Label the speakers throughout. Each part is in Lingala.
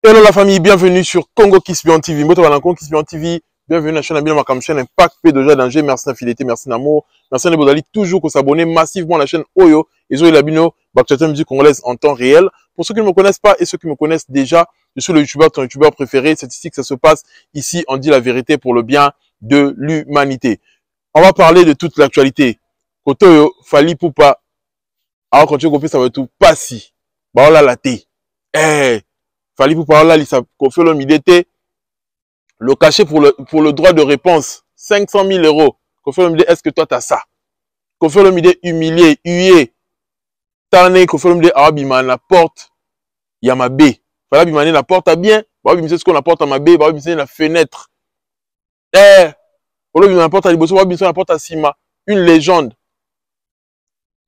Speaker 1: Hello la famille, bienvenue sur Congo Kiss-Bian TV. Moi, Congo Kiss-Bian TV. Bienvenue à la chaîne Abila Makam, chaîne Impact P de Danger. Merci d'affinité, merci d'amour. Merci de vous aller toujours que s'abonner massivement à la chaîne Oyo et Zoé Labino, Bakchata musique congolaise en temps réel. Pour ceux qui ne me connaissent pas et ceux qui me connaissent déjà, je suis le youtubeur, ton youtubeur préféré. C'est ici que ça se passe. Ici, on dit la vérité pour le bien de l'humanité. On va parler de toute l'actualité. Kotoyo, Fali Poupa. Alors, quand tu copies, ça va tout pas si. Bah, là, la thé. Fali Poupa, là, il s'est confié l'homme, il était le cachet pour le droit de réponse. 500 000 euros. Kofi Olomide, est-ce que toi, tu as ça? Kofi Olomide, humilié, hué. Tarné, Kofi Olomide, Arabiman, la porte, il y a ma baie. Fala Bimane, la porte à bien. Bah, c'est ce qu'on apporte à ma baie. Bah, c'est la fenêtre. Olomide, la porte à Liboso. Bah, la porte à Sima. Une légende.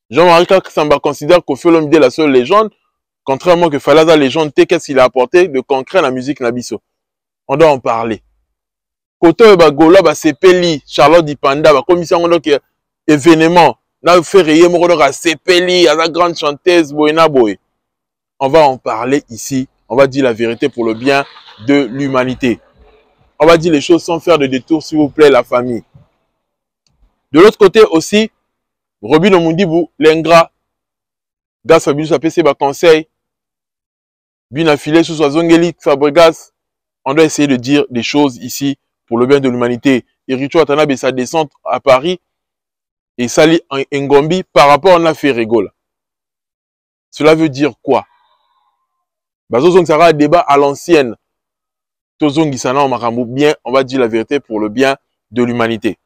Speaker 1: Jean-Marie Samba considère Kofi Olomide la seule légende. Contrairement que Falaza légende, qu'est-ce qu'il a apporté de concret à la musique Nabiso? On doit en parler. Koto Gola, Sepeli, Charlotte Dipanda, commission donc événement. N'a fait rayer mon à Sepeli, à la grande chanteuse Boena Boy. On va en parler ici. On va dire la vérité pour le bien de l'humanité. On va dire les choses sans faire de détour, s'il vous plaît, la famille. De l'autre côté aussi, Robin Omundibou, l'ingrat, Gas Fabilus a PC conseil, bien affilé sous Zongeli, Fabregas. On doit essayer de dire des choses ici pour le bien de l'humanité. Iricho Atanabe, sa descente à Paris et Sali Ngombi par rapport à l'affaire Rigole. Cela veut dire quoi? Bazozong sera un débat à l'ancienne. Tozong Gisana bien, on va dire la vérité pour le bien de l'humanité.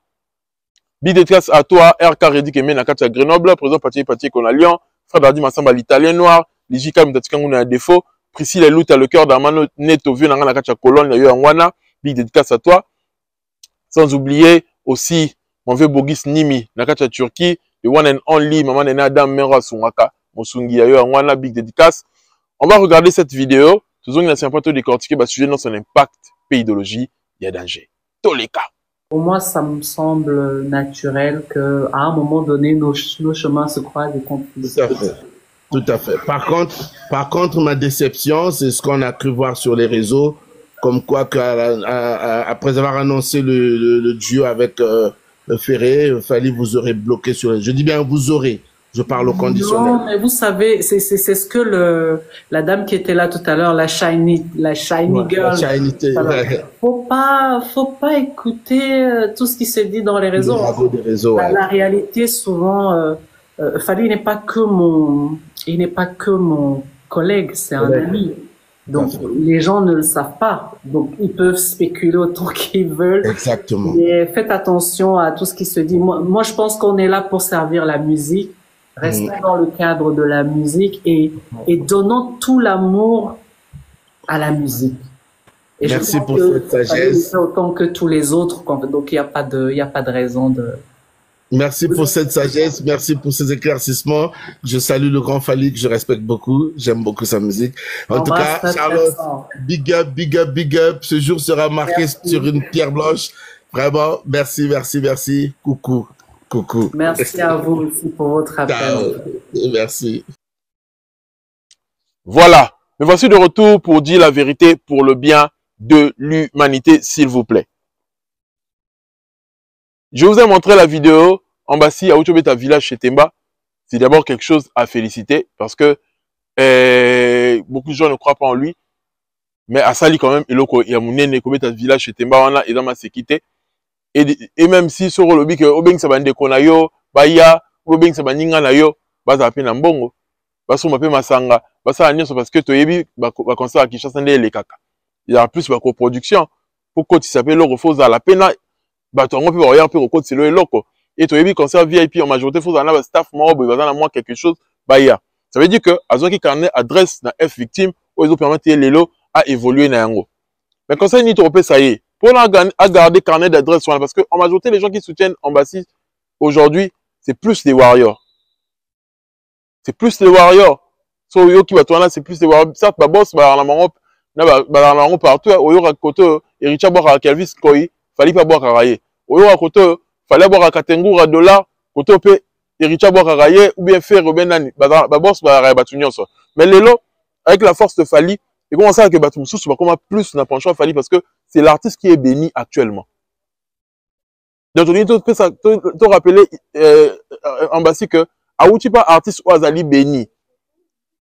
Speaker 1: Big dédicace à toi, RK Redi Kemen Nakacha Grenoble, président Pati Kona Lyon, Frère Dardi Massamba l'italien noir, Lijika Mtatikangouna à défaut, Priscille Lout à le cœur d'Armano Neto Vieux Nakacha Colonne, il y a eu en Wana, big dédicace à toi. Sans oublier aussi mon vieux Bogis Nimi, Nakacha Turquie, le one and only, Maman Nena Adam Mera Sungaka, Mosungi, il y a eu en Wana, big dédicace. On va regarder cette vidéo. Toujours une pas tout décortiquer, sujet dans son impact, pays-idéologie, il y a danger. Tous les cas.
Speaker 2: Pour moi, ça me semble naturel qu'à un moment donné, nos chemins se croisent et qu'on puisse...
Speaker 3: Tout à fait. Tout à fait. Par contre, ma déception, c'est ce qu'on a cru voir sur les réseaux, comme quoi après avoir annoncé le duo avec Ferré, Fali vous aurez bloqué sur les... Je dis bien vous aurez. Je parle au conditionnel.
Speaker 2: Non, mais vous savez, c'est ce que la dame qui était là tout à l'heure, la shiny girl.
Speaker 3: La shiny,
Speaker 2: faut pas écouter tout ce qui se dit dans les réseaux.
Speaker 3: Des réseaux,
Speaker 2: la réalité, souvent, Fali n'est pas que mon collègue, c'est un ami. Donc, les gens ne le savent pas. Donc, ils peuvent spéculer autant qu'ils veulent.
Speaker 3: Exactement.
Speaker 2: Mais faites attention à tout ce qui se dit. Moi, je pense qu'on est là pour servir la musique. Restons dans le cadre de la musique et donnons tout l'amour à la musique. Et
Speaker 3: merci pour cette sagesse.
Speaker 2: Autant que tous les autres. Donc, il n'y a pas de raison de...
Speaker 3: Merci pour cette sagesse, merci pour ces éclaircissements. Je salue le grand Fali que je respecte beaucoup, j'aime beaucoup sa musique. En tout cas, Charlotte, big up, big up, big up. Ce jour sera marqué sur une pierre blanche. Vraiment, merci, merci, merci. Coucou, coucou.
Speaker 2: Merci à vous aussi pour votre appel.
Speaker 3: Merci.
Speaker 1: Voilà, me voici de retour pour dire la vérité pour le bien de l'humanité, s'il vous plaît. Je vous ai montré la vidéo en Bassi à Outobeta village chez Temba. C'est d'abord quelque chose à féliciter parce que beaucoup de gens ne croient pas en lui. Mais à Sali quand même, il y a mon village chez Temba, on a et dans ma sécurité. Et même si sur le bic, Obeng Sabande Konayo, Baya, Obeng Sabaninga Nayo, Baza Pena Mbongo, Baso Mape Masanga, Basa Agnos parce que Toyebi, Bakonsa Kishasa les Kaka. Il y a plus de coproduction. Pourquoi tu s'appelles le refos à la pena? On peut voir un peu au code c'est le loco et tu as vu concert VIP en majorité faut avoir staff membre il va en moins quelque chose ça veut dire que azo qui carnet adresse na F victime ou ils ont permettre les lots à évoluer na yango mais conseil ni trop ça y est pour à garder carnet d'adresse parce que en majorité les gens qui soutiennent Ambassi aujourd'hui c'est plus les warriors so yo qui va toi là c'est plus les warriors certes ba boss ba la mango na partout au yo côté Richard Boka Kelvis Koi Fali pas boire karaye. Oyo à côté, fallait boire à Katengura dollar, côté pe Richard boire karaye ou bien faire benani. Ba boss ba raye batunyo so. Mais lelo avec la force de Fali, Et comment ça que Batum Sous va comment plus n'a penchant Fali parce que c'est l'artiste qui est béni actuellement. Donc on peut rappeler Ambassi que Aouti pas artiste ou Azali béni.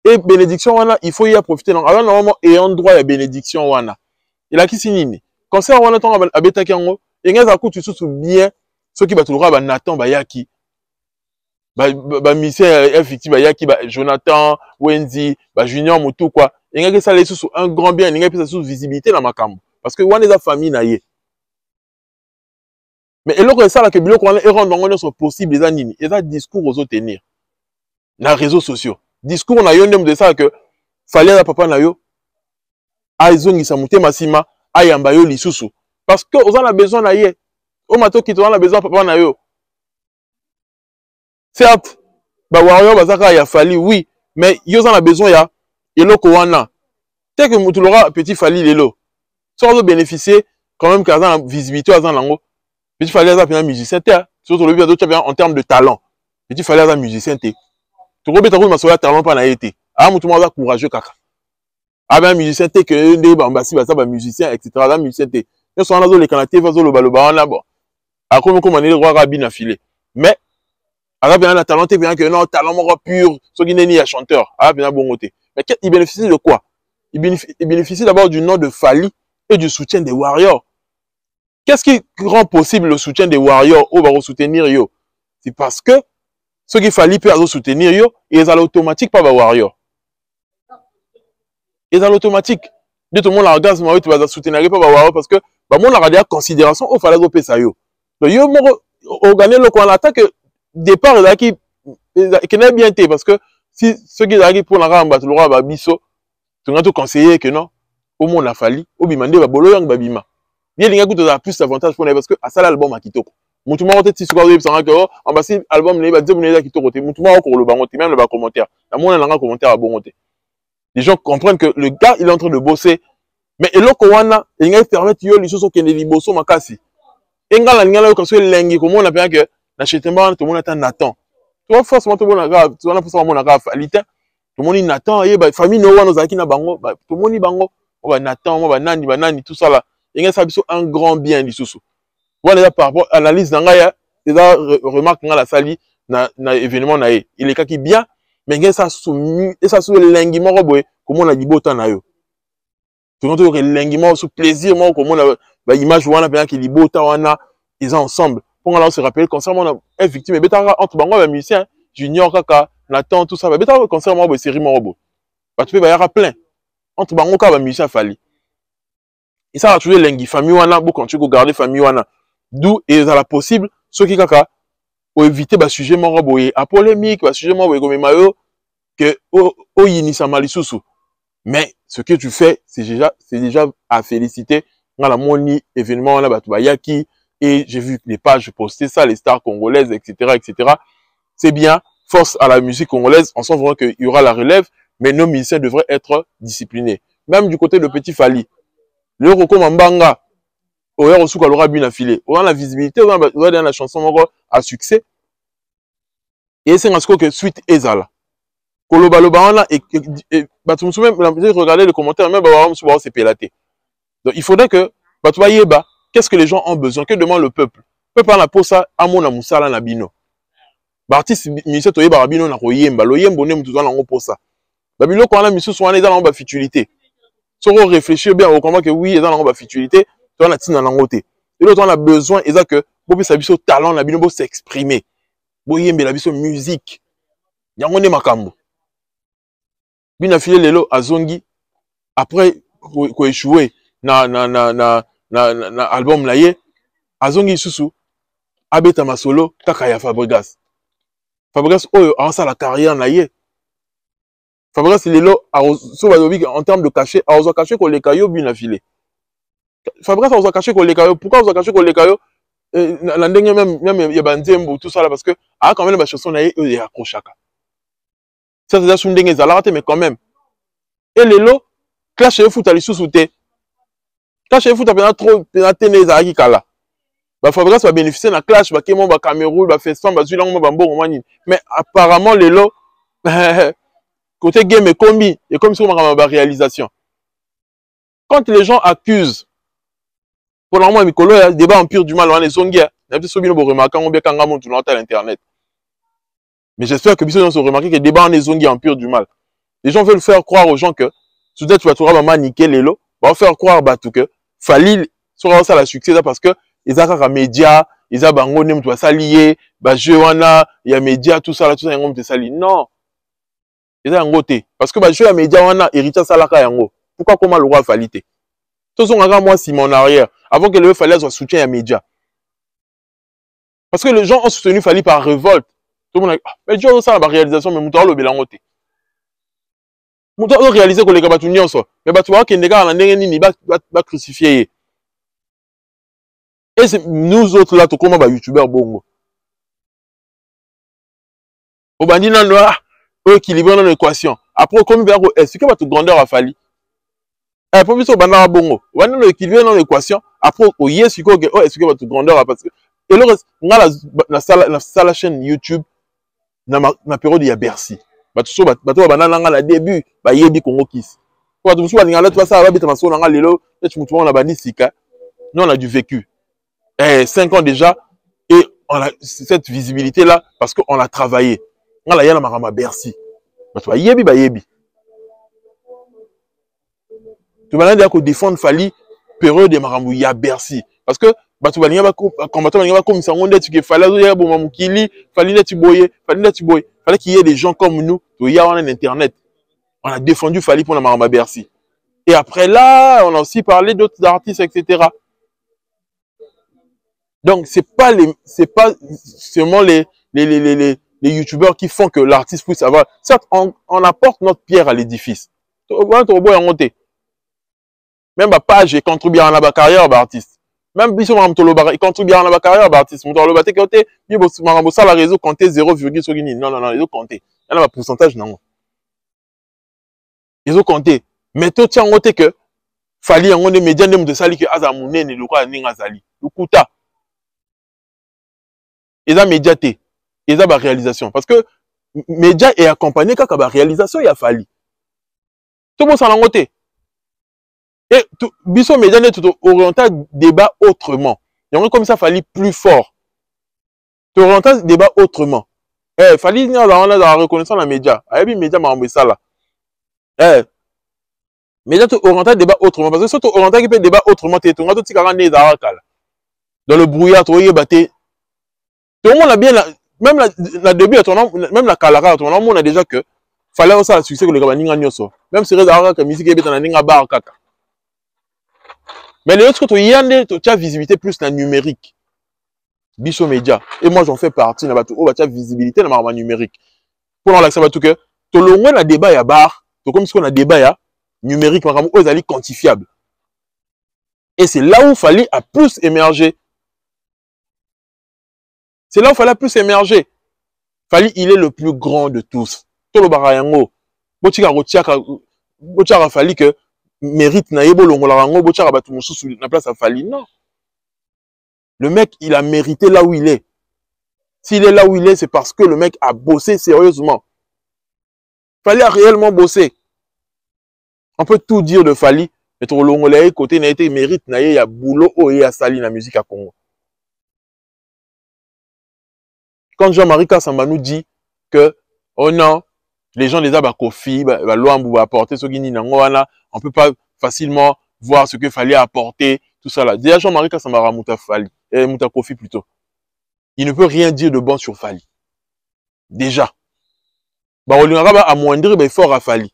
Speaker 1: Et bénédiction wana il faut y profiter donc alors normalement ayant droit à bénédiction wana. Il a qui signe. Concert wana ton abeta kango et ngaza ku tu sous bien ceux qui batulura ba Nathan ba yaki. Ba musicien effectivement ba yaki ba Jonathan, Wendy, ba Junior Mutu quoi. Et ngaza ça les sous un grand bien, ngaza peut sous visibilité dans makambo parce que wana za famille na ye. Mais et l'autre ça là que biloko wana et rendre ngone sont possible les anini. Et ça discours aux autres tenir. Na réseaux sociaux. Discours na yondem de ça que fallait la papa na yo aizongi sa mute masima ayamba yo lisusu parce que on a besoin na ye o mato ki on a besoin papa na yo certes ba warrior bazaka ya fali oui mais yo on a besoin ya eloko wana tel que mutu l'aura petit fali lelo so on bénéficier quand même qu'azan la visibilité azan lango petit fali azan bien musicien té surtout le bien en termes de talent petit fali azan musicien té tu robeta ko masola talent pa na été ah mutu mo courageux kaka ah ben musicien té que des bambasi ba ça ba musicien etc là musicien té nous sommes dans les canadiens faisons le baloba là bon à comme on est roi rabine affilé mais arabe bien la talent té bien que non talent mort pur ce qui n'est ni à chanteur arabe bien bon côté mais il bénéficie de quoi il bénéficie d'abord du nom de Fali et du soutien des Warriors. Qu'est-ce qui rend possible le soutien des Warriors au va soutenir yo? C'est parce que ceux qui Fali peut soutenir yo ils ont l'automatique pas va Warrior. Ils ont l'automatique. De tout le monde la regarde, tu vas soutenir pas va Warrior parce que bah mon la regarde considération au Fali au pesa yo. Donc yo mo gagner le coin l'attaque départ là qui n'est bien été parce que si ceux qui arrivent pour la ramba tu l'aura ba biso tu vas te conseiller que non au monde la Fali au bimande ba bolo yang babima. Bien linga kuto plus d'avantage pour parce que à ça l'album à kitoko. Mutu ma rote ti suka web sanga que ambassi album ne ba dire ne kitoko te mutu ma ko le bango te même le ba commentaire. La mona langa commentaire à bon côté. Les gens comprennent que le gars il est en train de bosser mais eloko wana linga permettre yo lisoso kende liboso makasi. Engala linga ko so lengi ko mona pe que na chetemba tout le monde attend. Tu vois forcément tout le monde a tu vas forcément mona ka Falita. Tout le monde attend et bah famille no wana zaki na bango bah tout le monde bango on va attendre on va nani tout ça là il y a un grand bien lisusu voilà par rapport à l'analyse d'angaya des remarques dans la sali na événement na il est kaki bien mais il y a ça soumis et ça sous l'engagement roboé comment on a dit botan na yo tout le monde l'engagement sous plaisir moi comment on a bah image wana bien qui dit botan wana ils sont ensemble pour on se rappeler concernant on a victime et beta entre bango ba musicien Junior kaka Nathan tout ça beta concernant moi série mon robot bah tu peux ba y avoir plein entre bango ka ba musicien Fali et ça a toujours l'engi famille wana beaucoup quand tu regardes famille wana d'où est la possible ceux qui kaka pour éviter ba sujet mon robot à polémique ba sujet mon robot comme mayo que o yini sa malisusu mais ce que tu fais c'est déjà à féliciter dans la moni événement là ba tu ba yaki et j'ai vu les pages poster ça les stars congolaises etc c'est bien force à la musique congolaise on sent vraiment qu'il y aura la relève mais nos musiciens devraient être disciplinés même du côté de Petit Fali le roko mambanga oya osuka lora bien affilé on a la visibilité on a dans la chanson moko à succès et c'est un que suite ezala koloba loba wana et batumsu même regarder les commentaires même ba musu ba c'est pélaté donc il faudrait que batu ba yeba qu'est-ce que les gens ont besoin que demande le peuple na pour ça amona musala na bino ba artiste musicien to yeba bino na koyemba loyembo ne mutu za ngo pour ça ba biloko wana misusu wana eza na ba futilité. Si on réfléchit bien, on comprend que oui, ils ont la futilité, tu as la langote. Et l'autre, on a besoin, ils ont que, pour ça, biso talent, la bino, s'exprimer. Boyembe, la biso musique. Yango ne makambo. Bina filé lelo, azongi, après, ko échoué, na album la ye, azongi susu, abeta masolo, kakaya Fabregas. Fabregas, oh, a ça la carrière la ye. Fabregas lelo en termes de cachet a ozo caché ko le kayo bien affilé. Fabregas a ozo caché ko le kayo pourquoi ozo caché ko le kayo la ndenge même ya banzembo tout ça là parce que a quand même la chanson na e accrochaka. Ça c'est déjà son ndenge zalate mais quand même. Et lelo clash e foot ali sous-souté. Clash e foot a bien trop tene za ki kala. Ba Fabregas va bénéficier na clash ba Kemo ba Cameroun ba Feston ba Zulango ba Mbongo mani mais apparemment lelo côté game et combi et comme sur ma réalisation quand les gens accusent, pour le moment, il y a débat en pur du mal, on est zongué. Il y a des gens qui ont remarqué qu'on bien quand on à l'internet. Mais j'espère que les gens ont remarqué que le débat en est zongué en pur du mal. Les gens veulent faire croire aux gens que, soudain tu vas trouver maman niquer les lots, va faire croire tout que Fali sera ça la succès parce que ils ont un média, ils ont bango nem tu vas s'allier, jeu wana, il y a média tout ça ils ont te sali. Non. Ils ont un côté parce que jeu ya média wana héritier ça la yango. Pourquoi comment le roi Fali te? Tous sont moi si mon arrière avant que le Fali soit soutien à média. Parce que les gens ont soutenu Fali par révolte. Tout le monde a dit, mais Dieu ça la réalisation mais moutar le belangote. Moutar réaliser que les gars battu nyonso. Mais tu vois que les gars en ndenge nini ba crucifier. Et nous autres là, tout comme les youtubeurs bongo. Au bandit nan noir, équilibré dans l'équation. Après, comme il est-ce que votre grandeur a fallu? Pour nous, au bandit bongo. On a équilibré dans l'équation. Après, est-ce que votre grandeur a passé? Et le reste, on a la chaîne YouTube, dans la période, il y a Bercy. Tout le début, il y a des Congo Kiss. Tout le monde nous, on a du vécu. 5 ans déjà, et on a cette visibilité-là parce qu'on a travaillé. On a la marama Bercy. Tu vas yebi. Tu vas dire qu'on défend Fali, période de maramou ya Bercy. Parce que, tu vas dire comme ça, on dit que fallait qu'il y ait des gens comme nous, il y a un internet. On a défendu Fali pour la marama Bercy. Et après là, on a aussi parlé d'autres artistes, etc. Donc, c'est pas seulement les youtubeurs qui font que l'artiste puisse avoir. Certes, on apporte notre pierre à l'édifice. Même ma page est contribué à la carrière d'artiste. Même Bissot Mamtoloba, il contribue à la carrière d'artiste. Mamtoloba, t'es côté, ça la réseau compté 0,5. Non, ils ont compté. Il y a un pourcentage, non. Ils ont compté. Mais tout tient en côté que, Fali, on est médias de sali que Azamouné ne le croit ni Azali. Le Kouta. Ils ont médiaté. Ils ont la réalisation. Parce que, média est accompagné quand la réalisation, il a fallu. Tout le monde s'en a noté. Et Bissot média n'est tout orienté débat autrement. Il y a comme ça, fallu plus fort. Tu orienté débat autrement. Fallu venir dans la reconnaissance de la média. Ayebi média m'a envoyé ça là. Média tu orienté débat autrement. Parce que si tu orienté débat autrement, tu es tout le monde dans le brouillard, tu es battu. Tout le monde a bien, même la début, même la calara, tout le monde a déjà que fallait aussi le succès que le Gabaninga nyoso. Même si la musique est dans la ninga bar kaka. Mais les autres, tu as visibilité plus la numérique. Bissot Média. Et moi, j'en fais partie. Tu as visibilité dans la numérique. Pour l'accès à tout que, tu as un débat à bar, tu comme si on a débat numérique, ils quantifiable. Et c'est là où il fallait plus émerger. C'est là où il fallait plus émerger. Fali, il est le plus grand de tous. Tout le barayango. Botika Fali que mérite na yebo longolarango botika batu mususu na place à Fali. Non. Le mec, il a mérité là où il est. S'il est là où il est, c'est parce que le mec a bossé sérieusement. Fali a réellement bossé. On peut tout dire de Fali, mais tout le monde côté n'a été mérite na y a boulot et a sali la musique à Congo. Quand Jean-Marie Kassamba nous dit que, oh non, les gens les a Kofi, on ne peut pas facilement voir ce que fallait apporter, tout ça là. Déjà, Jean-Marie Kassamba Ramouta Kofi plutôt. Il ne peut rien dire de bon sur Fali. Déjà. On lui a amoindri, il faut à Fali.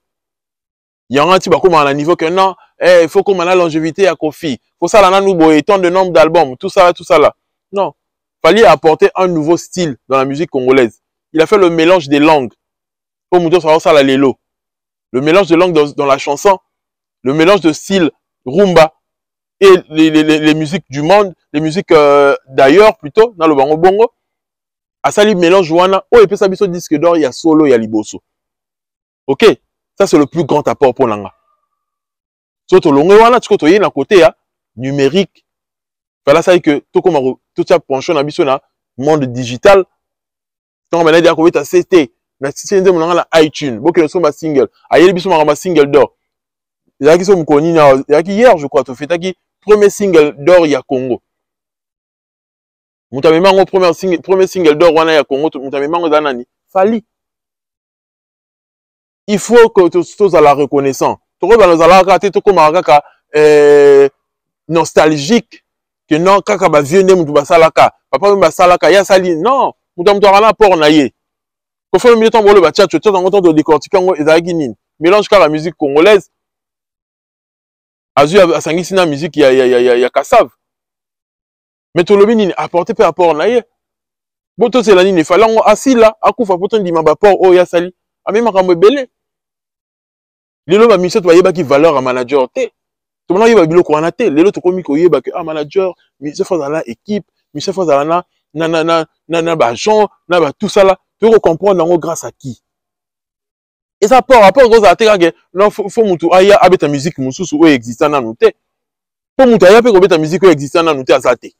Speaker 1: Il y a un petit peu à un niveau que non, il faut qu'on ait la longévité à Kofi. Il faut ça là, nous, tant de nombre d'albums, tout ça là. Non. Fali a apporté un nouveau style dans la musique congolaise. Il a fait le mélange des langues. Le mélange de langues dans la chanson, le mélange de style rumba et les musiques du monde, les musiques d'ailleurs plutôt, dans le bango bongo. À ça, il mélange wana. Oh, et puis ça, il disque d'or, il y a solo, il y a liboso. Ok? Ça, c'est le plus grand apport pour l'anga. Surtout, l'onga, tu vois, à côté, numérique. Voilà, ça, que tout ça penchant dans le monde digital. Quand on a dit que c'était na iTunes, beaucoup de sont single. Aïe, biso ma single d'or. ezalaki so mokoni na ezalaki hier je crois tofetaki premier single d'or ya Congo. Mutu amemango premier single d'or wana ya Congo, mutu amemango eza nani? Fally. Il faut que tous à la reconnaissance. Toko ba nozalaka te tokoma kaka nostalgique que non kaka ba vieux mutu basalaka. Papa basalaka ya sali non, mutu ana port na ye. Ko fa milieu tombo le ba tchatcho tchatcho ngoto de décortiquer ngo ezalaki nini? Mélange ka la musique congolaise. Azu asangisi na musique ya Kassav. Mais tout le monde apporté peu apport na ye. Boto c'est la nini fallait ngo asila akufa poto ndima ba port o ya sali. Amema kamwe belé. Lelo ba mission to yeba ki valeur à manager te. To mona yeba biloko wana te. Lelo to komi ko yeba que manager, mission faut dans la équipe, mission faut dans na ba gens, na ba tout ça là. Tu peux comprendre ngo grâce à qui. Et ça rapport gros à te que non faut mutu aya abeta musique mususu o existant na nous te. Faut mutu aya pe ko beta musique o existant na nous te azate.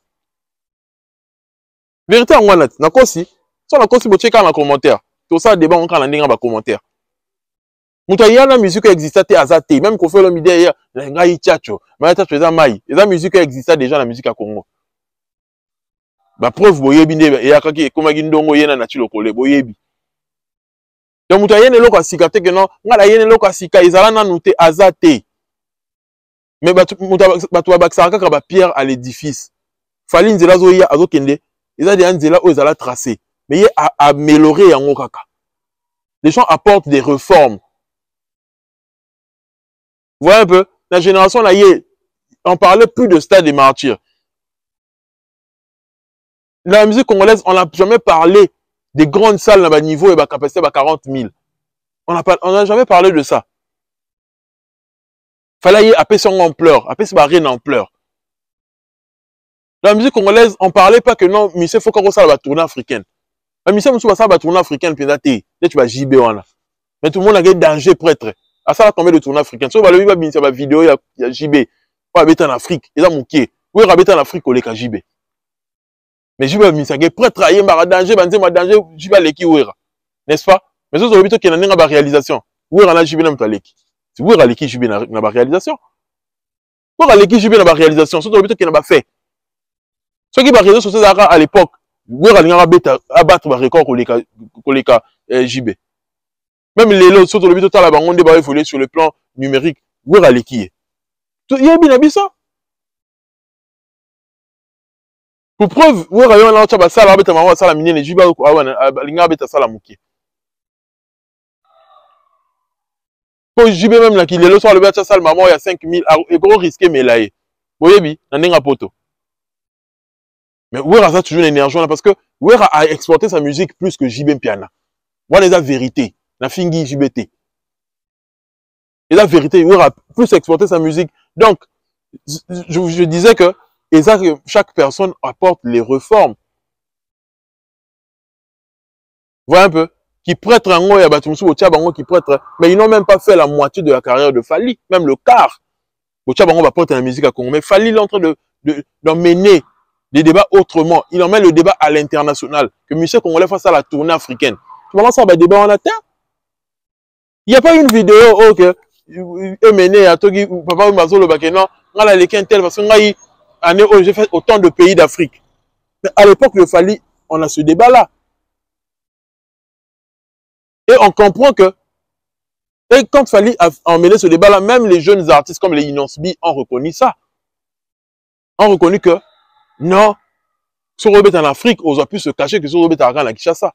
Speaker 1: Vérité en wana na kosi, so na kosi bo checker na commentaire. Tout ça débat on kana ndinga ba commentaire. Mutu aya na musique existant te azate, même ko fait le midi hier, na ngai tchacho, ma tchacho eza mai. Eza musique existant déjà na musique à Congo. Ba preuve boyebi nde ya kaki komaki ndongo yena na chilokole boyebi. Donc mutu aya neloko asika te que non, ngala yene loko asika ezala na nute azate. Mais batu babakisa kaka ba pierre à l'édifice. Fally nzela zo ya azokende. Ils ont des nzela où ils allaient tracer. Mais il a amélioré yango kaka. Les gens apportent des réformes. Vous voyez un peu? La génération là, on parlait plus de stade des martyrs. Dans la musique congolaise, on n'a jamais parlé des grandes salles à bas niveau et bas capacité à 40 000. On n'a jamais parlé de ça. Fallait appeler son ampleur, appeler sa reine ampleur. Dans la musique congolaise, on ne parlait pas que non, mais il faut qu'on fasse la tournée africaine. La musique, on va faire la tournée africaine, puis là, tu vas JB. Mais tout le monde a gagné danger prêtre. À ça, combien de tournées africaines? Si on va le voir, il y a une vidéo, il y a JB. Pas habiter en Afrique. Il y a mon qui. Oui, habiter en Afrique, on est JB. Mais JB, il y a prêtre, il y a danger, JB, l'équipe, n'est-ce pas? Mais si on veut qu'il y ait une réalisation, oui, on a JB, on a l'équipe. Si vous avez l'équipe, JB, on a réalisation. Vous avez l'équipe, JB, on a réalisation. Si on veut qu'il y ait fait. Ce qui va réaliser sur ces arts à l'époque, vous allez abattre le record pour les cas JB. Même les autres, surtout le but total, on débat évoluer sur le plan numérique, vous allez qui est. Il y a bien ça. Pour preuve, vous allez là, tu vas ça, là, tu ça la mine, JB, ça la mouki. Pour JB même là, qui est le soir, le bête, ça, le maman, il y a 5000, et gros risqué, mais là, vous voyez, il y a un poteau. Mais Wera a toujours l'énergie parce que Wera a exporté sa musique plus que JB Piana. Voilà la vérité. La fingi JBT. Et la vérité, Wera a plus exporté sa musique. Donc, je disais que chaque personne apporte les réformes. Vous voyez un peu? Qui prêtre un mot, il y a Batumsu, qui prêtre, mais ils n'ont même pas fait la moitié de la carrière de Fally, même le quart. Bochabango va porter la musique à Congo. Mais Fally est en train d'emmener des débats autrement. Il emmène le débat à l'international. Que Michel Congolais fasse à la tournée africaine. Tu vas ça, débat en la terre. Il n'y a pas une vidéo, que, mené à Togi, papa Mazolo Bakena, on a les quintelles, parce que j'ai fait autant de pays d'Afrique. Mais à l'époque, il fallait, on a ce débat-là. Et on comprend que, et quand il fallait emmener ce débat-là, même les jeunes artistes comme les Inosbi ont reconnu ça. Ont reconnu que, non, si on est en Afrique, on a pu se cacher que si on est en Kinshasa.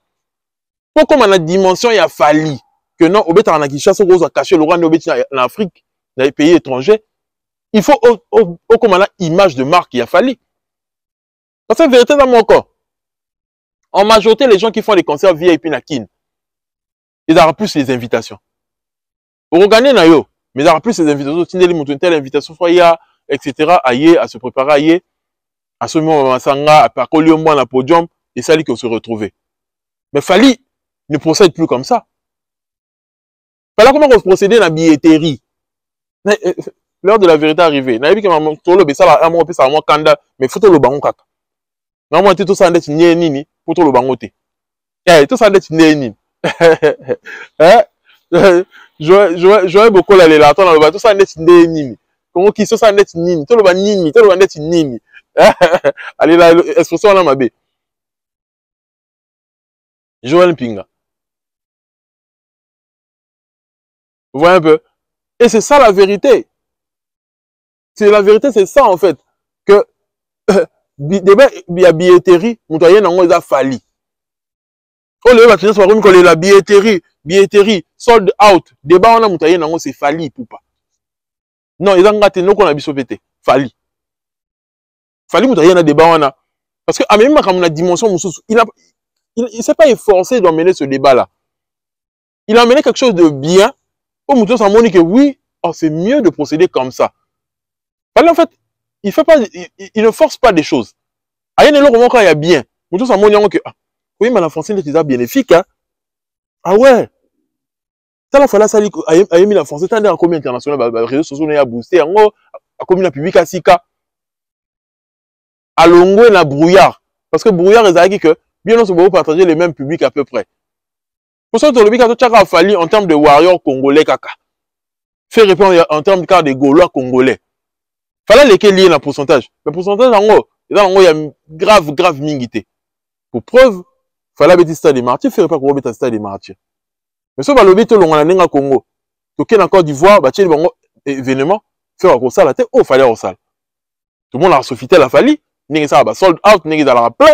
Speaker 1: Pourquoi on a la dimension, il a fallu que non, on est en Kinshasa, on a caché le roi en Afrique, dans les pays étrangers. Il faut comme on a image de marque, il a fallu. Parce que c'est vérité dans mon corps. En majorité, les gens qui font les concerts VIP Nakin, ils auront plus les invitations. On gagne nayo, mais ils auront plus les invitations. Si ils ont une telle invitation, etc., à se préparer, à ce moment, à parcourir moi dans le podium, et ça, qu'on se retrouvait. Mais Fally ne procède plus comme ça. Fallait comment on procédait dans la billetterie. L'heure de la vérité est arrivée. N'a pas que tout le ça là, moi ça moi kanda, mais photo le bango kaka. Non moi tout ça ndeti nini, photo le bango te. Eh tout ça ndeti nini. J'aurais beaucoup la l'élaton dans le bateau, ça net nini. Comment qui ça net nini, tout le nini, tout le net nini. Allez là, expression là, ma bé. Joël Pinga. Vous voyez un peu? Et c'est ça la vérité. C'est la vérité, c'est ça en fait. Que, il y a billetterie, moutoyen nango ils a falli. Oh, le bâtiment, c'est pas comme la billetterie, sold out. Débat, on a moutoyen nango c'est falli, poupa. Non, ils ont gâté, nous qu'on a bisopété. Falli. Falli moutoyen na débat, on a. Parce que, à même quand on a dimension, il s'est pas efforcé d'emmener ce débat-là. Il a amené quelque chose de bien. Au mouton, ça montre que oui, oh, c'est mieux de procéder comme ça. En fait, il ne force pas des choses. Aïe, quand il y a bien. Mouton, ça montre que, ah, oui, mais la France, c'est bénéfique, hein. Ah ouais. Ça, la fois là, ça, aïe, mais la France, c'est un combien international, les réseaux sociaux, il y a boosté, en gros, à combien la public à Sika. À longo, il y a brouillard. Parce que brouillard, ils ont dit que, bien, on se peut partager les mêmes publics à peu près. Pour ça, le public a fallu en termes de warriors congolais, kaka. Faire répondre en termes de Gaulois congolais. Fallait lesquels lier le pourcentage. Le pourcentage, en gros, il y a grave mingité. Pour preuve, fallait bêter stade des martyrs, faire pas qu'on bêter stade des martyrs. Mais ça, le bêter l'on a n'enga Congo. Donc, en Côte d'Ivoire, bah, tiens, bon, événement, faire un ça la tête, oh, fallait au salle. Tout le monde a Sofitel a fallu, n'est-ce ça, bah, sold out, n'est-ce ça, la rappelé,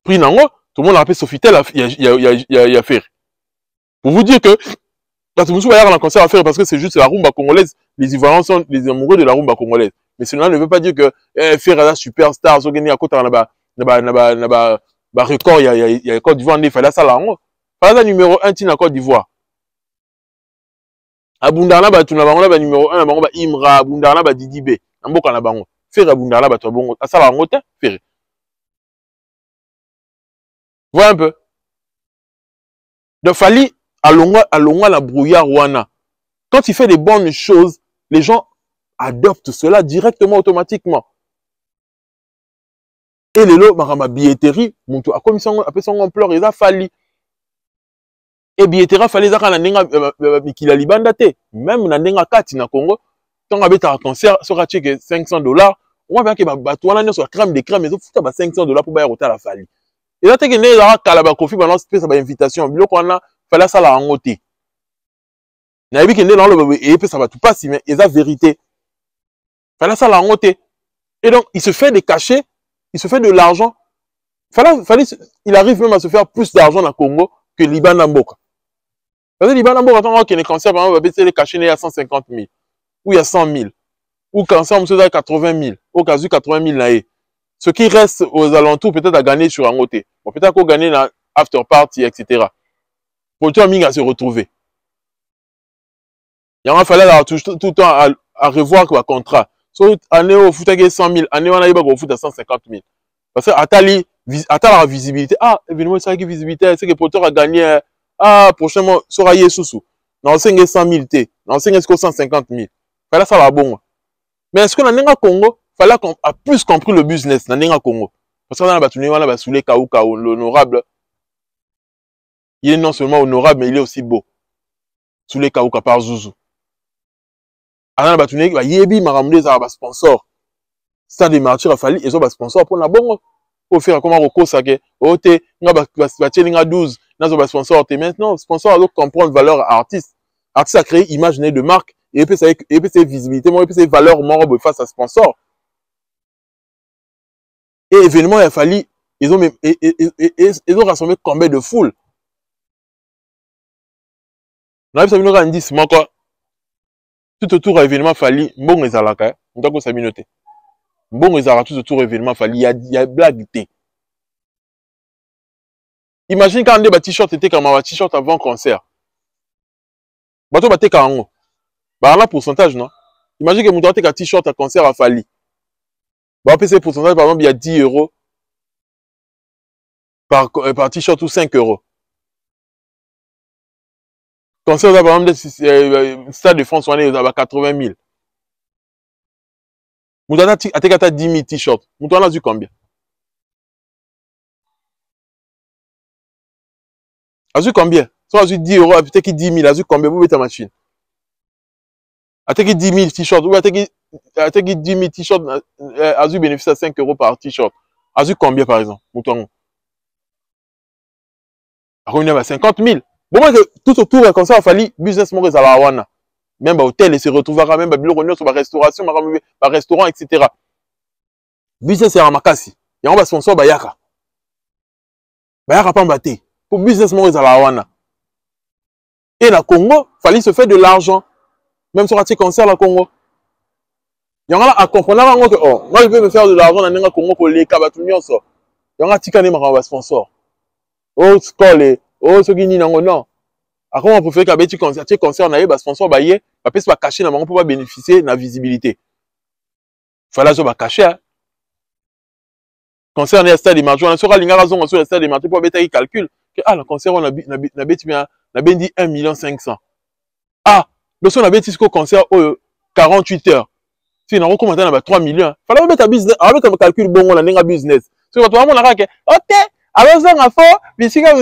Speaker 1: prix nango, tout le monde a appelé Sofitel, il y a fait. Pour vous dire que, parce que vous voyez un concert à faire parce que c'est juste la rumba congolaise. Les Ivoiriens sont les amoureux de la rumba congolaise. Mais cela ne veut pas dire que faire la superstar, à côté record, il y a Côte d'Ivoire, il fallait ça là. Fallait ça numéro 1 tina Côte d'Ivoire. Abundana ba tuna bango ba numéro 1 bango ba Imra, Abundana ba Didi B. Amboka na bango. Faire Abundana ba to bongo. Ça la ngote, faire. Voilà un peu. Donc fallait à longa la brouillard wana. Quand il fait des bonnes choses, les gens adoptent cela directement, automatiquement. Et les lots, ma billetterie, a comme son ampleur, il a fallu. Et billetterie, fallait ça quand la libanda te. Même na nenga kati na Congo, quand on a un concert, sur $500, on va voir que bateau on a sur crème de crème, mais on fout $500 pour bailler au la fallu. Et là, tu sais que Kalaba Kofi, maintenant, c'est une invitation. Bilo qu'on a, fallait ça la rangoter. Na yebi kende dans le et puis ça va tout passer, mais c'est la vérité. Fallait ça la rangoter. Et donc, il se fait des cachets, il se fait de l'argent. Il arrive même à se faire plus d'argent dans le Congo que Liban Namboka. Parce que Liban Namboka, quand il y a des cancers, par exemple, on va baisser les cachets, il y a 150 000, ou il y a 100 000, ou cancer, monsieur, il y a 80 000, au cas où 80 000 là. Ce qui reste aux alentours, peut-être à gagner sur un côté. Bon, peut-être qu'on gagne dans after party, etc. Pour tout le monde à se retrouver. Il y a fallu tout le temps à revoir le contrat. So, année au foot à 100 000, année on a eu au foot à 150 000. Parce que à la visibilité, ah, évidemment, c'est la visibilité, c'est que pour toi, gagner, ah, prochainement, sera sous. Non, c'est 100 000 T. Non, c'est 150 000. Fallait ça va bon. Mais est-ce que dans le Congo, fallait qu'on a plus compris le business dans le Congo? Parce que dans la bâtonnière, on a sous les l'honorable. Il est non seulement honorable, mais il est aussi beau. Sous les Kauka par Zouzou. Alors, la bâtonnière, il y a des sponsors. Ça des martyrs, il fallait, ils ont des sponsors pour la bonne. Pour faire comment on ça que, oh, t'es, n'a pas 12, n'a pas sponsor, t'es maintenant, sponsor, donc comprendre valeur artiste. Artiste a créé image de marque, et puis c'est visibilité, et puis c'est valeur mort face à sponsor. Et événement, il a fallu, ils ont rassemblé combien de foules. On a vu ça, nous a dit, c'est quoi. Tout autour à l'événement, il fallait, bon, les alaka, on doit ça noter. Bon, les alaka, tout autour à l'événement, il fallait, il y a blague. Imagine quand on a des t-shirts, était comme un t-shirt avant concert. Bateau baté karango. Bah, là, pourcentage, non? Imagine que mon doigt un t-shirt à concert à Fali. Bah, on peut ces pourcentage, par exemple, il y a 10 € par t-shirt ou 5 €. Concert, par exemple, Stade de France, on est à 80 000. Mon doigt a 10 000 t-shirts. Mon doigt a vu combien? A vu combien? Soit a vu 10 €, peut-être qu'il 10 000, a vu combien? Vous mettez ta machine. Ateki 10 000 t-shirts, ou ateki 10 000 t-shirts, Azu bénéficie à 5 € par t-shirt. Azu combien par exemple? Moutongo. Azu à 50 000. Bon, moi, tout autour, comme ça, il fallait business mon réservoir. Même hôtel, il se retrouvera, même bureau sur la restauration, restaurant, etc. Business c'est Ramakasi. Il y a un sponsor Bayaka. Bayaka Pambate. Pour business mon réservoir. Et la Congo, il fallait se faire de l'argent. Même sur un concert, la Congo. Il y en a à comprendre que, oh, moi, je peux me faire de l'argent dans le Congo pour les cabatouillons. Il y en a qui ont un sponsor. Oh, scole, oh, ce qui n'y a non. Après, on peut faire qu'un petit concert, on a un sponsor, il peut se cacher, on ne peut pas bénéficier de la visibilité. Il fallait se cacher. Concert, on a un stade de marché, on a sur le stade de marché pour mettre un calcul. Ah, le concert, on a dit 1 500 000. Ah, le son a dit que le concert, 48 heures. Si on a recommandé 3 millions. Il fallait mettre un business, avec un calcul bon, on a un business. Si on a dit, ok, alors ça, on a fait, bisika,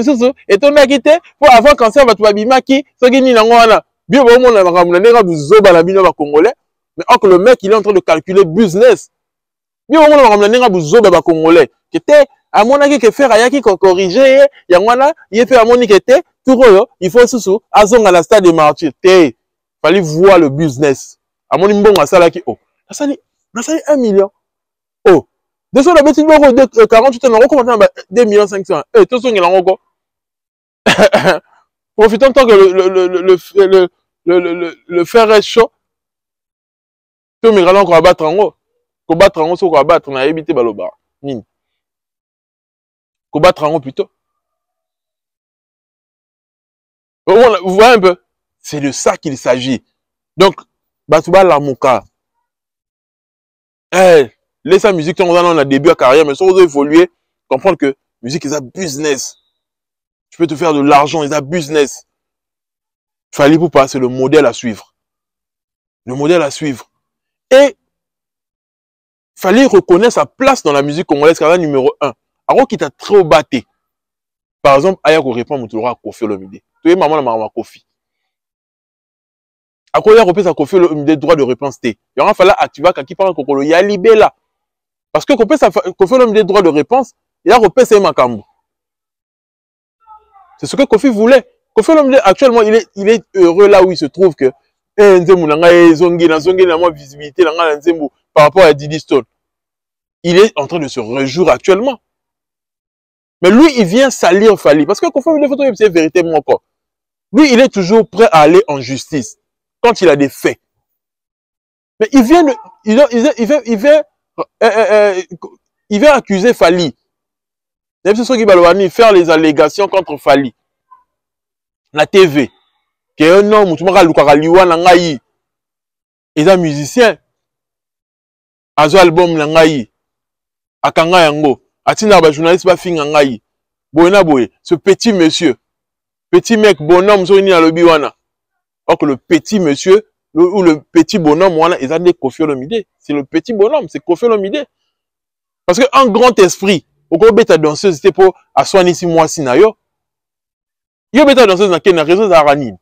Speaker 1: et on a quitté, pour avant le concert, on va bimaki, ce qui n'est pas bien, on a ramené Congolais, mais or le mec, il est en train de calculer business. Bien, on a ramené un Congolais, qui était, à mon avis, que faire, il y a qui corriger, il y a un il fait à mon avis, tout il faut sous, à la stade de marché, il fallait voir le business. À mon avis, bon, à ça là qui, oh, ça c'est 1 million. Oh, de ce fait, il y a 48 ans, on recommande 2 500 000. Et tout ce qui est encore. Profitons tant que le fer est chaud. Tout le monde va battre en haut. Qu'on battre en haut, c'est qu'on va battre. On a évité Baloba. Qu'on battre en haut plutôt. Vous voyez un peu? C'est de ça qu'il s'agit. Donc, Batouba Lamouka. Laisse la musique, on a début à carrière, mais si on veut évoluer, comprendre que musique est un business. Tu peux te faire de l'argent, c'est un business. Fallait pour passer le modèle à suivre. Le modèle à suivre. Et fallait reconnaître sa place dans la musique congolaise, car numéro 1. Alors qu'il t'a trop batté. Par exemple, Ayako répond, Moutoura à Kofi Olomide. Tu es maman, maman, Kofi. À quoi il y a repris sa Kofi Olomide droit de réponse T. Il y aura fallu activer qui parle Kokolo. Il y a libé là. Parce que Kofi Olomide droit de réponse, il a repris ses Makambo. C'est ce que Kofi voulait. Kofi Olomide, actuellement, il est heureux là où il se trouve que visibilité par rapport à Didi Stone. Il est en train de se réjouir actuellement. Mais lui, il vient salir Fali. Parce que Kofi Olomide, c'est vérité mon corps. Lui, il est toujours prêt à aller en justice quand il a des faits. Mais il vient accuser Fali. C'est ce qui va faire les allégations contre Fali. La TV. Que un homme, il est un musicien. Azo album nangayi. Akanga yango. Atina ba journaliste ba finga ngai. Boyena boye. Ce petit monsieur. Petit mec, bonhomme, zoni na lobi wana. Or que le petit monsieur, ou le petit bonhomme, wana, ils ont des Kofi Olomide. C'est le petit bonhomme, c'est Kofi Olomide. Parce que un grand esprit, au cours bêta danseuse, c'était pour assoigner si moi si na yo. Yo bêta danseuse na ken réseau Zaranine.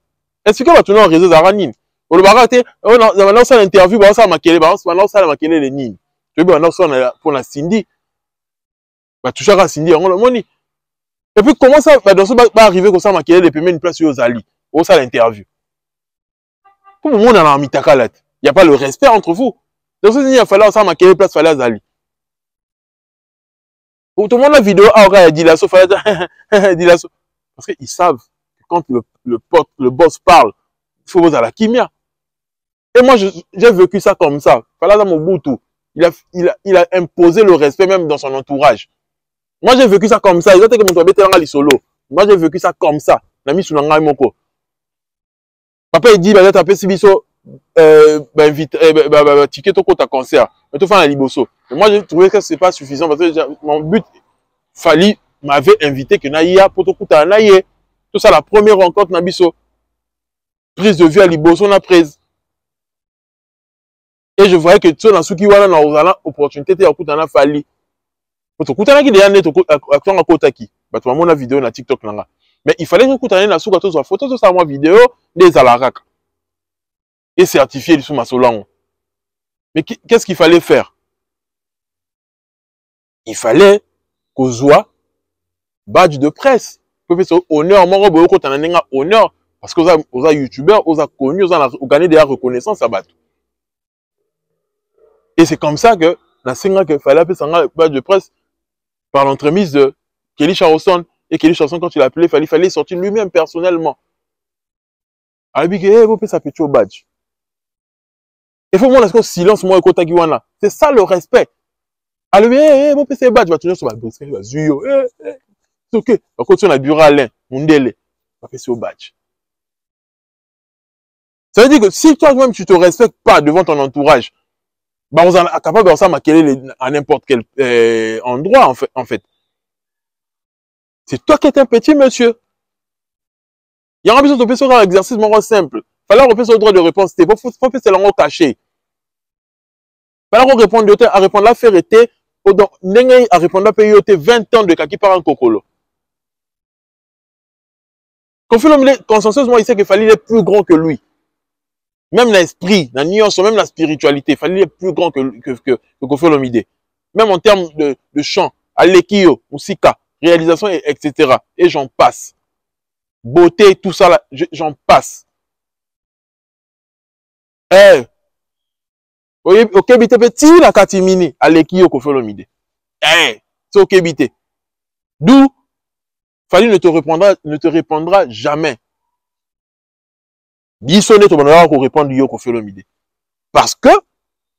Speaker 1: Expliquez-moi tout le réseau Zaranine. On va lancer l'interview, on va lancer la maquille les nines. Tu veux lancer pour la Cindy. Bah tu cherches à Cindy, on le money. Et puis comment ça dans ce va arriver comme ça maquiller les premières une place aux Ali. On ça l'interview. Pour le monde en mitakalat. Il n'y a pas le respect entre vous. Dans ce il fallait ça maquiller place fallait Zali. Pour tout le monde la vidéo a dit la sauf dit la parce qu'ils savent que quand le boss parle, il faut vous à la kimia. Et moi, j'ai vécu ça comme ça. Falaza Mobutu, il a imposé le respect même dans son entourage. Moi, j'ai vécu ça comme ça. Ils ont dit que mon toit était dans solo. Moi, j'ai vécu ça comme ça. Nami Sunanga Moko. Papa, il dit, bah, t'as fait si biso, ticket au côté concert. Mais tout fait un liboso. Mais moi, j'ai trouvé que c'est pas suffisant parce que mon but, Fali m'avait invité que Naïa, pour tout à Naïe. Tout ça, la première rencontre, Nabiso. Prise de vue à liboso, on a prise. Et je voyais que tu dans ce qui voilà dans une opportunité de écouter un Fali. Pour écouter un qui déjà net à côté qui. Bah tu vas mon vidéo na TikTok là. Mais il fallait écouter un na souka tous photos tout ça moi vidéo des alarak. et certifié sous Masolango. Mais qu'est-ce qu'il fallait faire? Il fallait qu'on soit badge de presse. Honneur, honneur, parce que vous êtes youtubeurs, vous êtes connus, vous gagnez des reconnaissances à battre. Et c'est comme ça que, qu'il fallait appeler un badge de presse par l'entremise de Kelly Charleston. Et Kelly Charleston, quand il a appelé, il fallait sortir lui-même personnellement. Alors, il dit que, vous pouvez s'appeler au badge. Il faut que silence, moi, c'est ça le respect. Alors, vous pouvez badge, va tenir sur la brosse, va zuyo, c'est ok. Par contre, on a bureau Alain, Mundele, va faire au badge. Ça veut dire que si toi-même, tu te respectes pas devant ton entourage, bah, on est capable de ça à n'importe quel endroit, en fait. C'est toi qui es un petit monsieur. Il y a un besoin de faire un exercice moins simple. Il fallait repenser au droit de réponse. Il faut faire ça langue caché. Il fallait répondre à répondre la vérité. À répondre à payer 20 ans de kaki par un cocolo. Quand le consensus, moi, il sait qu'il fallait être plus grand que lui. Même l'esprit, la nuance, même la spiritualité, il fallait être plus grand que Kofi Olomide. Même en termes de chant, Alekio, Musika, réalisation, etc. Et j'en passe. Beauté, tout ça, là, j'en passe. Ok, bité petit, la katimini, Alekio, Kofi Olomide. C'est ok, bité. D'où, Fali ne te répondra jamais. Bisonné, tu vas répondre yo Kofi Olomide. Parce que,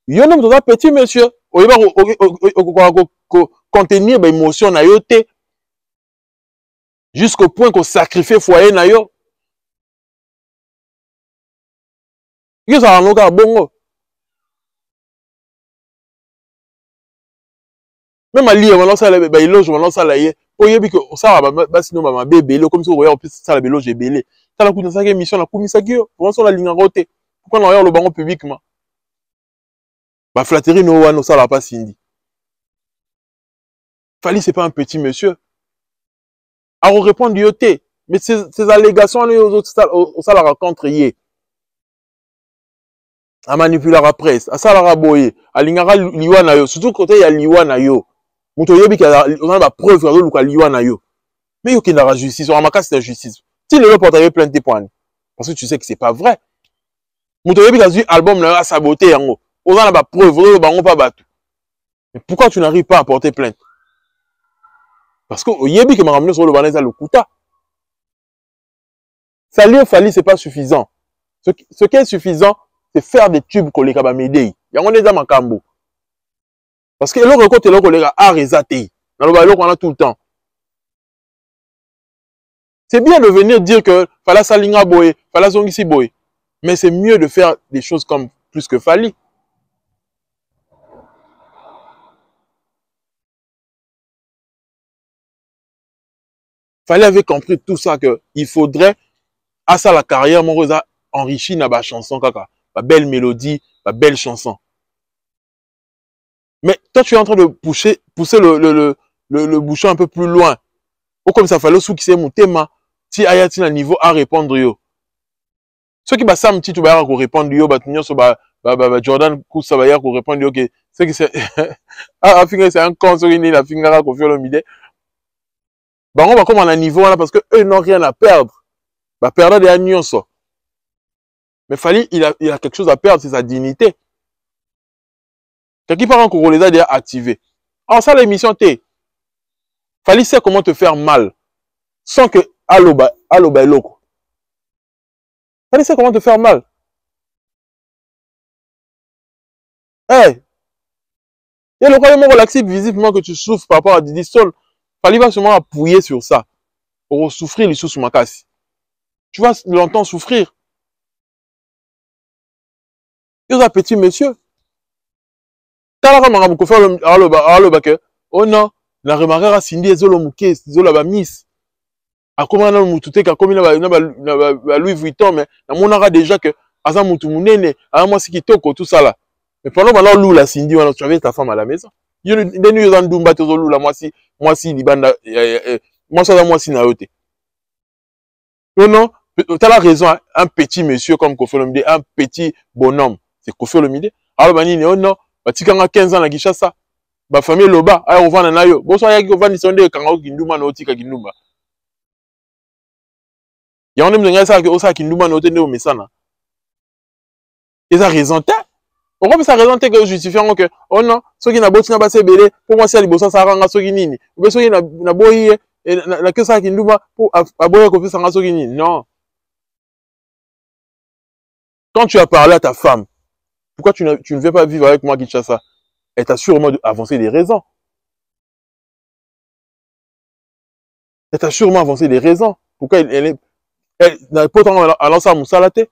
Speaker 1: yo nom un petit monsieur, il va contenir des émotions na yo te, jusqu'au point qu'on sacrifie foyer na yo. Yo ça en loka bongo. Même à lire, on lance ça, il loge, on lance ça là. Pour y que ça va, sinon ma bébé, comme si on voyait en plus ça la béloge j'ai belé. Ça la coûte ça émission la coûte ça qui, pour ça la ligne en route. Pourquoi on regarde le banc publiquement? Bah flatterie no ça la pas Cindy. Fali c'est pas un petit monsieur. À répondre du yoté, mais ces allégations aux autres ça la rencontre hier. À manipuler la presse, à ça la boyer, à l'ingara liwana yo, surtout côté il y a liwana yo. Muto yebi on a la preuve que le liwana yo. Mais yo qui n'a la justice, on a ma c'est la justice. Si le porte plainte tes points, parce que tu sais que c'est pas vrai. Muto yebi ka album là a saboté yango. On a la preuve, on bango pas battu. Mais pourquoi tu n'arrives pas à porter plainte? Parce que yebi que m'a ramené sur le banais le kuta. Salir Fali c'est pas suffisant. Ce qui est suffisant, c'est faire des tubes qu'on les kaba médei. Yango les a makambo. Parce que l'autre côté l'autre les a résaté. Dans le bailo qu'on a tout le temps. C'est bien de venir dire que Fala Salinga boy, Fala Zongisi boy. Mais c'est mieux de faire des choses comme plus que Fali. Fali avait compris tout ça que il faudrait à ça la carrière mon rosa enrichi na ba chanson kaka, ba belle mélodie, ba belle chanson. Mais toi tu es en train de pousser le bouchon un peu plus loin. Ou comme ça fallait sous qui c'est mon thème, si ayati na niveau à répondre yo. Ceux qui ba sam ti tu ba ko répondre yo ba tenir sur ba Jordan Kousa ba ko répondre yo que c'est que c'est ah finga c'est un con sur une la finga ko faire le midi. Bah on va comme on a niveau là parce que eux n'ont rien à perdre. Bah perdre des nuances. Mais Fali il a quelque chose à perdre, c'est sa dignité. Quelqu'un par un Congolais a déjà activé. Alors ça l'émission T. Fali sait comment te faire mal sans que aloba eloko. Fali sait comment te faire mal. Eh, et le problème relaxé visiblement que tu souffres par rapport à Didi Sol. Fali va sûrement appuyer sur ça pour souffrir les sous ma casse. Tu vas longtemps souffrir. Il y a un petit monsieur. Oh non, la remarque à Cindy et Zolo Mouké, Zolo ba Miss. A comment on moutoute qu'à comme il Louis Vuitton, mais on aura déjà que Asa Moutou Mounene, à moi c'est qui toko tout ça là. Mais pendant que Lou la Cindy, tu avais ta femme à la maison. Il y a des nuits en Dumba Tozolo la moi si Libanda, moi ça moi si Naote. Non non, Tu as la raison, hein, un petit monsieur comme Koffi Olomide, un petit bonhomme, c'est Koffi Olomide. Alors, bani, oh non, batikanga 15 ans na Kinshasa. Ba famille loba, ay ovana na yo. Boso ayaki ovani sonde kanga kinduma na otika kinduma. Ya on aime nga ça que osa kinduma na otende o mesana. Et ça raison ta. Pourquoi ça raison ta que justifiant que oh non, ceux qui na boti na base belé, pour moi c'est libosa ça ranga soki nini. Ou bien ceux qui na boyi na que ça kinduma pour aboya Koffi sanga soki nini. Non. Quand tu as parlé à ta femme, pourquoi tu ne veux pas vivre avec moi Kinshasa? Elle t'a sûrement avancé des raisons. Elle t'a sûrement avancé des raisons. Pourquoi elle n'a pas autant à lancer à Moussalate.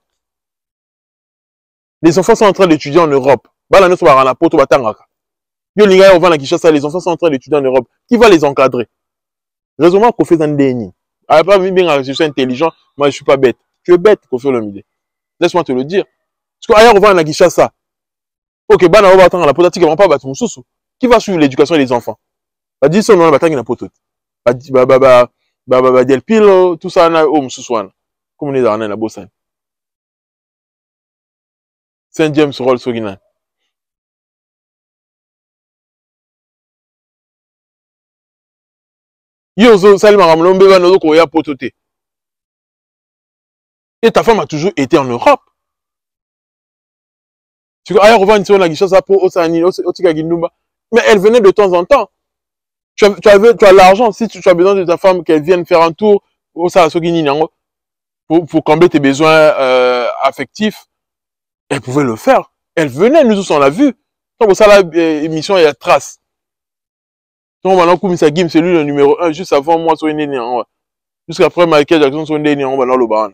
Speaker 1: Les enfants sont en train d'étudier en Europe. Les enfants sont en train d'étudier en Europe. Qui va les encadrer? Raisonnement qu'on fait dans le déni. Je suis intelligent, moi je suis pas bête. Tu es bête, Koffi Olomide. Laisse-moi te le dire. Parce qu'ailleurs on va en Kinshasa. Ok, qui va suivre l'éducation des enfants? Dit son nom, Del Pilo, tout ça, comme on est dans la Bossane. Saint James Roll Sogina. Yozo, Salima Ramlombe, Nozo, Koya, Potote. Et ta femme a toujours été en Europe. Tu as revendu sur la Kinshasa pour Osani, Otika Gindumba. Mais elle venait de temps en temps. Tu as l'argent, si tu as besoin de ta femme qu'elle vienne faire un tour pour combler tes besoins affectifs, elle pouvait le faire. Elle venait, nous tous on l'a vu. Quand ça l'émission, il y a trace. Donc maintenant, comme ça Gim, c'est lui le numéro 1, juste avant moi, sur une jusqu'après Michael Jackson, sur une on va dans le baran.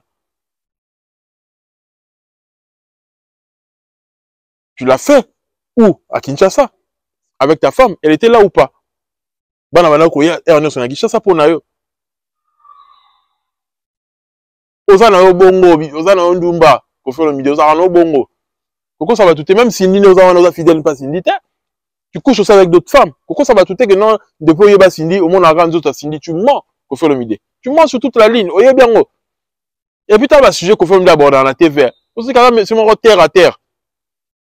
Speaker 1: Tu l'as fait où? À Kinshasa. Avec ta femme, elle était là ou pas? Bana bana ko ya Ernest na Kinshasa pour na yo. Ozana yo bongo, ozana yo ndumba, Koffi Olomide, ozana yo bongo. Pourquoi ça va tout même si Nini ozana fidèle pas Cindy, tu couches aussi avec d'autres femmes. Pourquoi ça va tout que non depuis Yeba Cindy, au monde a rendu autres Cindy, tu mens, Koffi Olomide. Tu mens sur toute la ligne, oye bien haut. Et puis tu as un sujet Koffi Olomide d'abord dans la TV. Aussi quand même c'est mon terre à terre.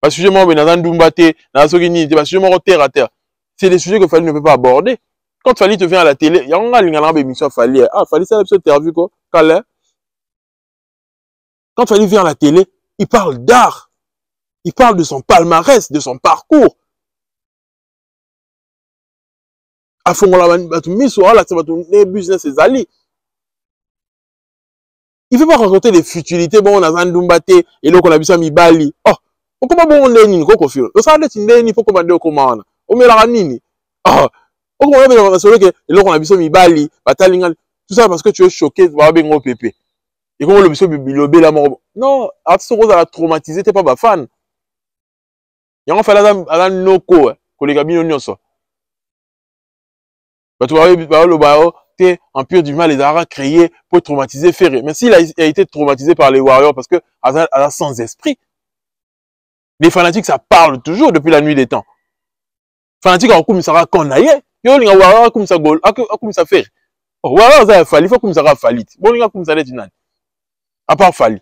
Speaker 1: Parce que sujet moi dans ndumba té, dans sogini, c'est sujet mon terre à terre. C'est des sujets que Fally ne peut pas aborder. Quand Fally te vient à la télé, il y a une émission Fally. Ah, Fally, c'est l'épisode interview, quoi. Quand Fally vient à la télé, il parle d'art. Il parle de son palmarès, de son parcours. À fond, c'est business, c'est Ali. Il ne fait pas raconter les futilités. Bon, on a Zandumbaté, et là, on a vu ça, Mibali. Oh, comment bon, on est ni, quoi, Koffi. Le salaire, c'est ni, il faut commander au commande. On met la nini. Oh, on a vu on a vu ça, Mibali, Batalingal. Tout ça parce que tu es choqué de voir Bengo Pépé. Et comment le monsieur Bilobé la mort. Non, artiste rose a traumatisé, t'es pas ma fan. Il y a un fait là, noko, collègue Nyonso. Tu vois, le bao, t'es en pur du mal, les Arabes créés pour traumatiser Ferré. Mais s'il a été traumatisé par les Warriors parce que, à sans esprit, les fanatiques, ça parle toujours depuis la nuit des temps. Fanatique, comme ça, qu'on aille, yo, les Warriors, comme ça, goal, comme ça fait. Warriors, ça a fallu, il faut comme ça, fallu. Bon, les gars, comme ça, les dinans. À part fallu.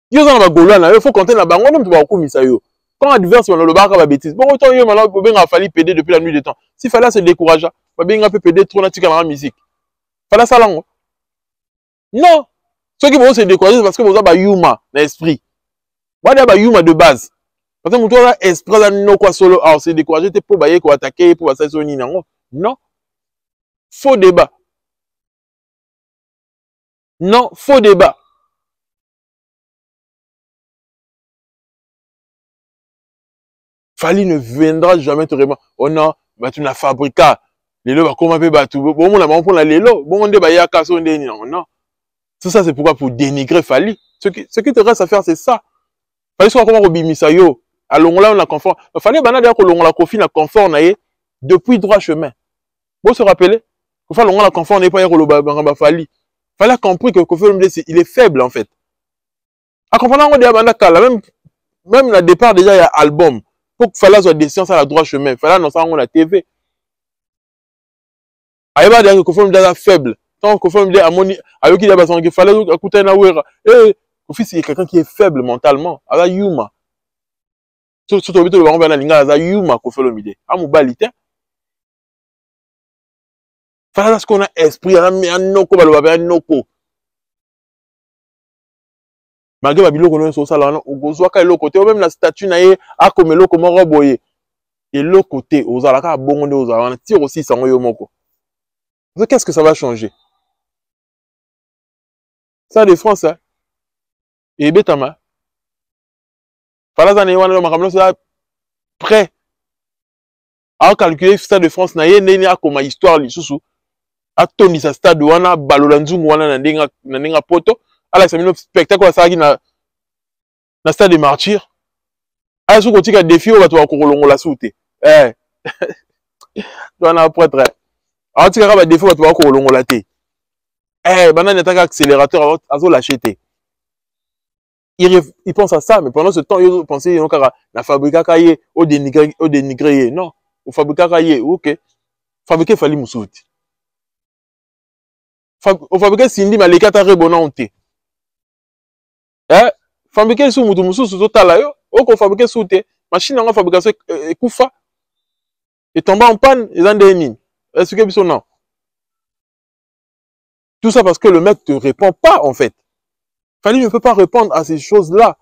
Speaker 1: Yo, ça va goal, il faut compter la banque, on ne peut pas comme ça, yo. Quand adverse, on a le bar à la bêtise. Bon, autant yo, maintenant, il a fallu péder depuis la nuit des temps. S'il fallait se décourager, il a pu péder trop dans la musique. Fallait ça là, non. Ceux qui vont se décourager, c'est parce que vous avez yuma, l'esprit. Vous avez yuma de base. Parce que vous avez esprit, non, quoi, solo, alors c'est découragé, t'es pour bailler, pour attaquer, pour passer sur une non. Faux débat. Non, faux débat. Fally ne viendra jamais te répondre. Oh non, bah tu n'as fabriqué. Les lots, comment peut battre? Bon, on a pour les lots. Bon, on débat, il y a casse, on non. Tout ça, c'est pourquoi pour dénigrer Fally. Ce qui te reste à faire, c'est ça. Fally soit comment Robimisa yo. Alors là, on a confort. Fally, bah, d'ailleurs, qu'on a confié, on a confort, on a depuis droit chemin. Vous se rappelez? Qu'il faut qu'on a confort, on n'est pas hier Fally. Fally a compris que Koffi Olomide, il est faible, en fait. À comprendre, on dit, même le départ, déjà, il y a album. Pour que Fally soit des sciences à la droit chemin. Fally, non, ça, on a TV. Aïe, bah, d'ailleurs, Koffi Olomide est faible. tant Kofi Olomide amoni ayoki ya bazangi fallait akuta na wera Kofi c'est quelqu'un qui est faible mentalement ala yuma surtout bito le bango bana linga aza yuma Kofi Olomide amubali te fallait ce qu'on a esprit ana noko baloba ba noko malgré babiloko no so sala wana ogozwa ka eloko te même na statut na ye akomelo ko moko boye eloko te ozala ka bongo nde ozala wana tire aussi sango yo moko. Qu'est-ce que ça va changer? Ça de France, hein? Et Betama. Fallait en avoir un ça prêt à calculer Stade de France. Na yé a comme histoire li sous a toni sa stade wana balolanzungu wana na ndenga poto. Ala ça spectacle ça qui na stade de martyrs. Ala sou kotika défi o bato bakolongo la soute. Wana prêtre. Alors tu as des fois tu vas au la té. Banane attaque accélérateur azo lâcher té. Il pense à ça mais pendant ce temps il pense il na fabriquer cahier au dénigrer non, au fabriquer cahier OK. Fabriquer fali musouti. Au fabriquer sindi maleka ta rebona onté. Fabriquer sous mutu mususu total yo, o fabriquer sous té, machine en fabrication ekufa et tomber en panne et dans des mines. Est-ce que c'est non? Tout ça parce que le mec te répond pas en fait. Fali ne peut pas répondre à ces choses-là.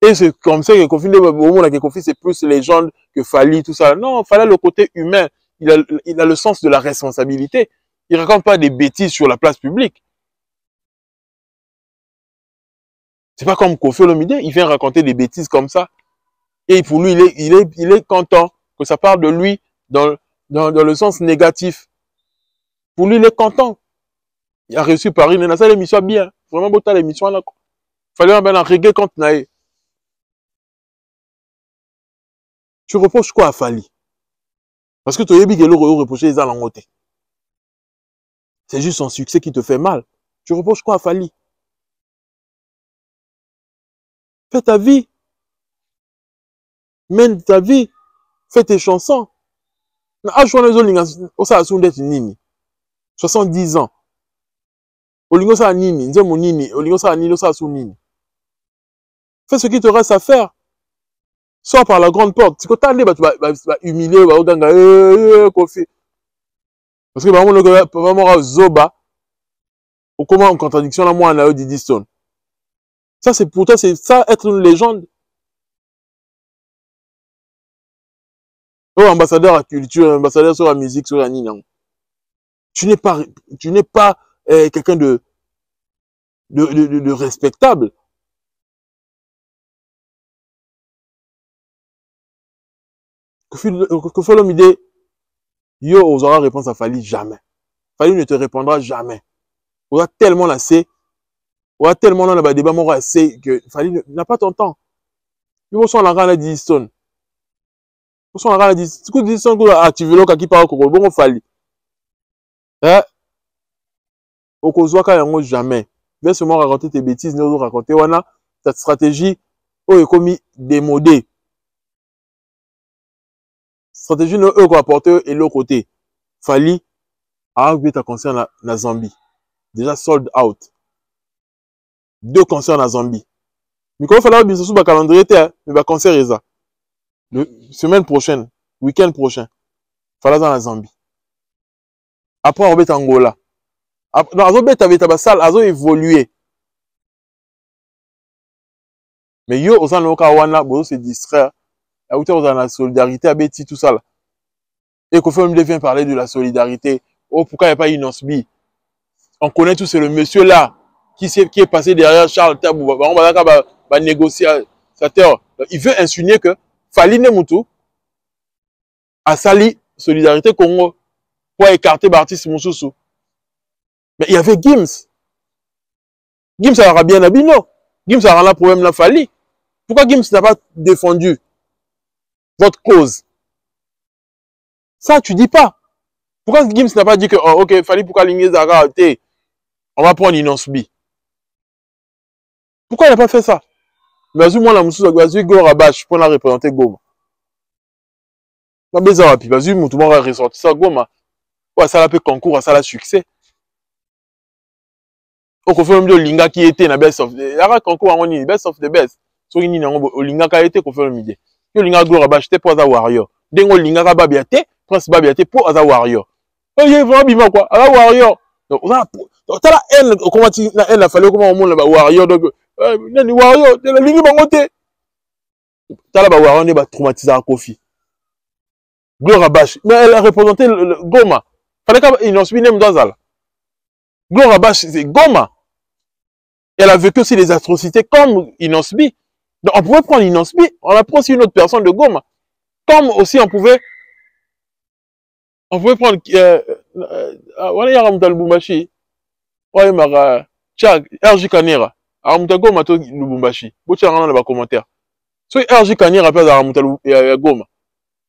Speaker 1: Et c'est comme ça que Kofi c'est plus légende que Fali, tout ça. Non, Fali a le côté humain. Il a le sens de la responsabilité. Il raconte pas des bêtises sur la place publique. C'est pas comme Kofi Olomide, il vient raconter des bêtises comme ça. Et pour lui, il est content que ça parle de lui dans le sens négatif. Pour lui, il est content. Il a reçu Paris, il a fait l'émission bien. Vraiment, beau l'émission là. Fallait un reggae quand naïe. Tu reproches quoi à Fali? Parce que tu as dit que l'eau reproché les alangotés. C'est juste son succès qui te fait mal. Tu reproches quoi à Fali? Fais ta vie. Mène ta vie. Fais tes chansons. 70 ans. Olingo sa nini, nzemo nini, olingo sa nini, sa sou nini. Fais ce qui te reste à faire. Sors par la grande porte. Si tu vas humilier, Kofi. Parce que vraiment, Zoba, ou comment en contradiction là, moi, on a dit Stone. Ça, c'est pour toi, c'est ça, être une légende. Oh, ambassadeur à la culture, ambassadeur sur la musique, sur la nini. Tu n'es pas quelqu'un de respectable. Kofi Olomide, yo osera réponse à Fali jamais. Fali ne te répondra jamais. On a tellement lassé, on a tellement dans le débat mort assez que Fali n'a pas ton temps. Ils sont la rana d'Iston. Ils sont la rana d'Iston. Tu dis Iston que activer le qui parle au bon Fali. Okozwaka yango jamais. Viens seulement raconter tes bêtises, nous raconter wana ta stratégie est commis démodée. Stratégie no ko apporter et l'autre côté. Fali a oublié ta concert na Zambie. Déjà sold out. 2 concerts na Zambie. Mais quand il fallait bien sûr ba calendrier mais ba concert eza. Le semaine prochaine, week-end prochain. Fallait dans la Zambie. Après on va Angola. Non, azo beta ba salle, azo évoluer. Mais yo oza noka wana bozo se distraire. À hauteur de la solidarité à Betty tout ça là. Et Kofi Olomide vient parler de la solidarité. Oh pourquoi il n'y a pas Inosbi? On connaît tous, c'est le monsieur là qui est passé derrière Charles Tabou. On va négocier. Il veut insinuer que Fali Nemutu a sali solidarité Congo pour écarter Bartis Moussoussou. Mais il y avait Gims. Gims a bien abino. Gims a un problème là Fali. Pourquoi Gims n'a pas défendu votre cause? Ça, tu dis pas. Pourquoi Gims n'a pas dit que, oh, ok, Fali pourquoi Lingé Zara, on va prendre Inosbi? Pourquoi il n'a pas fait ça? Mais vas-y, moi, la moussou, vas-y, go rabash, pour la représenter Goma. Ma béza rapi, vas-y, tout le monde va ressortir ça, Goma. Ou ça la concours, à ça la succès. Au confirme de Linga qui était na best of. Il y a concours en ligne, best of the best. So ni nango Linga qui a été confirme midi. Yo Linga gloire ba j'étais pour warrior. Dengo Linga ka ba biaté, prince ba biaté pour aza warrior. Oh il va bima quoi, aza warrior. Donc ça la haine comment tu la haine la fallait comment au monde ba warrior donc nani warrior de la ligne bangote. Ça la ba warrior ne ba traumatiser à Kofi. Gloire Bash, mais elle a représenté le Goma. Fallait qu'il n'en suit même dans ça. Gloire Bash, c'est Goma. Elle a vécu aussi des atrocités comme Inosbi. Donc on pouvait prendre Inosbi, on a pris aussi une autre personne de Goma. Comme aussi on pouvait prendre voilà Yaramta Lubumbashi. Ouais Mara Chag RJ Kanera. Aramta Goma to Lubumbashi. Bocha dans les commentaires. So RJ Kanera peut Aramta Goma.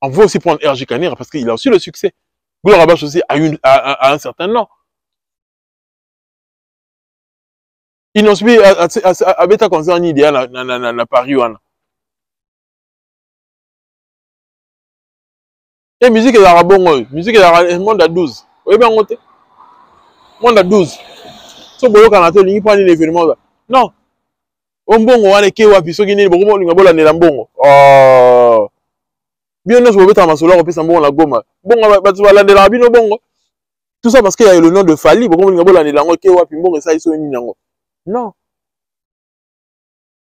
Speaker 1: On veut aussi prendre RJ Kanera parce qu'il a aussi le succès. Gloire Bash aussi a un certain nom. Inosbi a beta concerne idéal na Paris wana. Et musique est à bon, musique est à monde à 12. Oui bien on monde à 12. So boyo kana to lingi pas ni événement. Non. On bongo wana ke wapi so kini boko linga bola ne mbongo. Oh. Bien nous on beta masolo ko pesa mbongo na Goma. Bongo ba tu va landela bino bongo. Tout ça parce qu'il y a le nom de Fali, boko linga bola ne lango ke wapi mbongo ça iso ni nango. Non.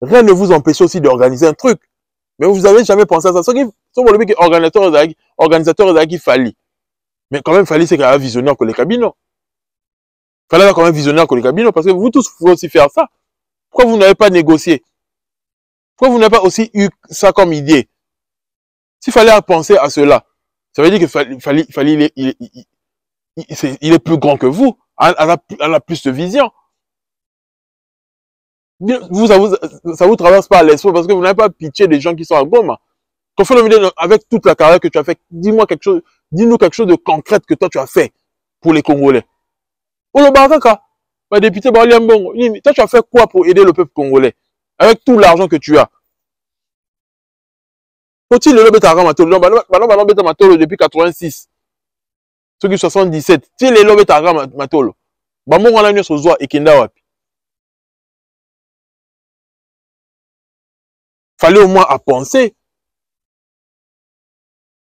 Speaker 1: Rien ne vous empêche aussi d'organiser un truc. Mais vous avez jamais pensé à ça. Ce qui est organisateur qui Fali. Mais quand même, Fali, c'est qu'il y a un visionnaire que les cabinets. Fallait quand même visionnaire que les cabinets parce que vous tous pouvez aussi faire ça. Pourquoi vous n'avez pas négocié? Pourquoi vous n'avez pas aussi eu ça comme idée? S'il fallait penser à cela, ça veut dire que Fali il est plus grand que vous. Elle a plus de vision. Ça vous traverse pas à l'esprit parce que vous n'avez pas pitié des gens qui sont à Goma. Quand fait le milieu avec toute la carrière que tu as fait, dis-nous quelque chose de concret que toi tu as fait pour les Congolais. Ou le Baraka, le député Baliambongo, toi tu as fait quoi pour aider le peuple congolais avec tout l'argent que tu as? Faut-il le Lobetara Matolo, Matolo depuis 86, ceux qui 77, si les Lobetara Matolo, Bamon a la sur Zoa et Kenda Wapi. Fallait au moins à penser,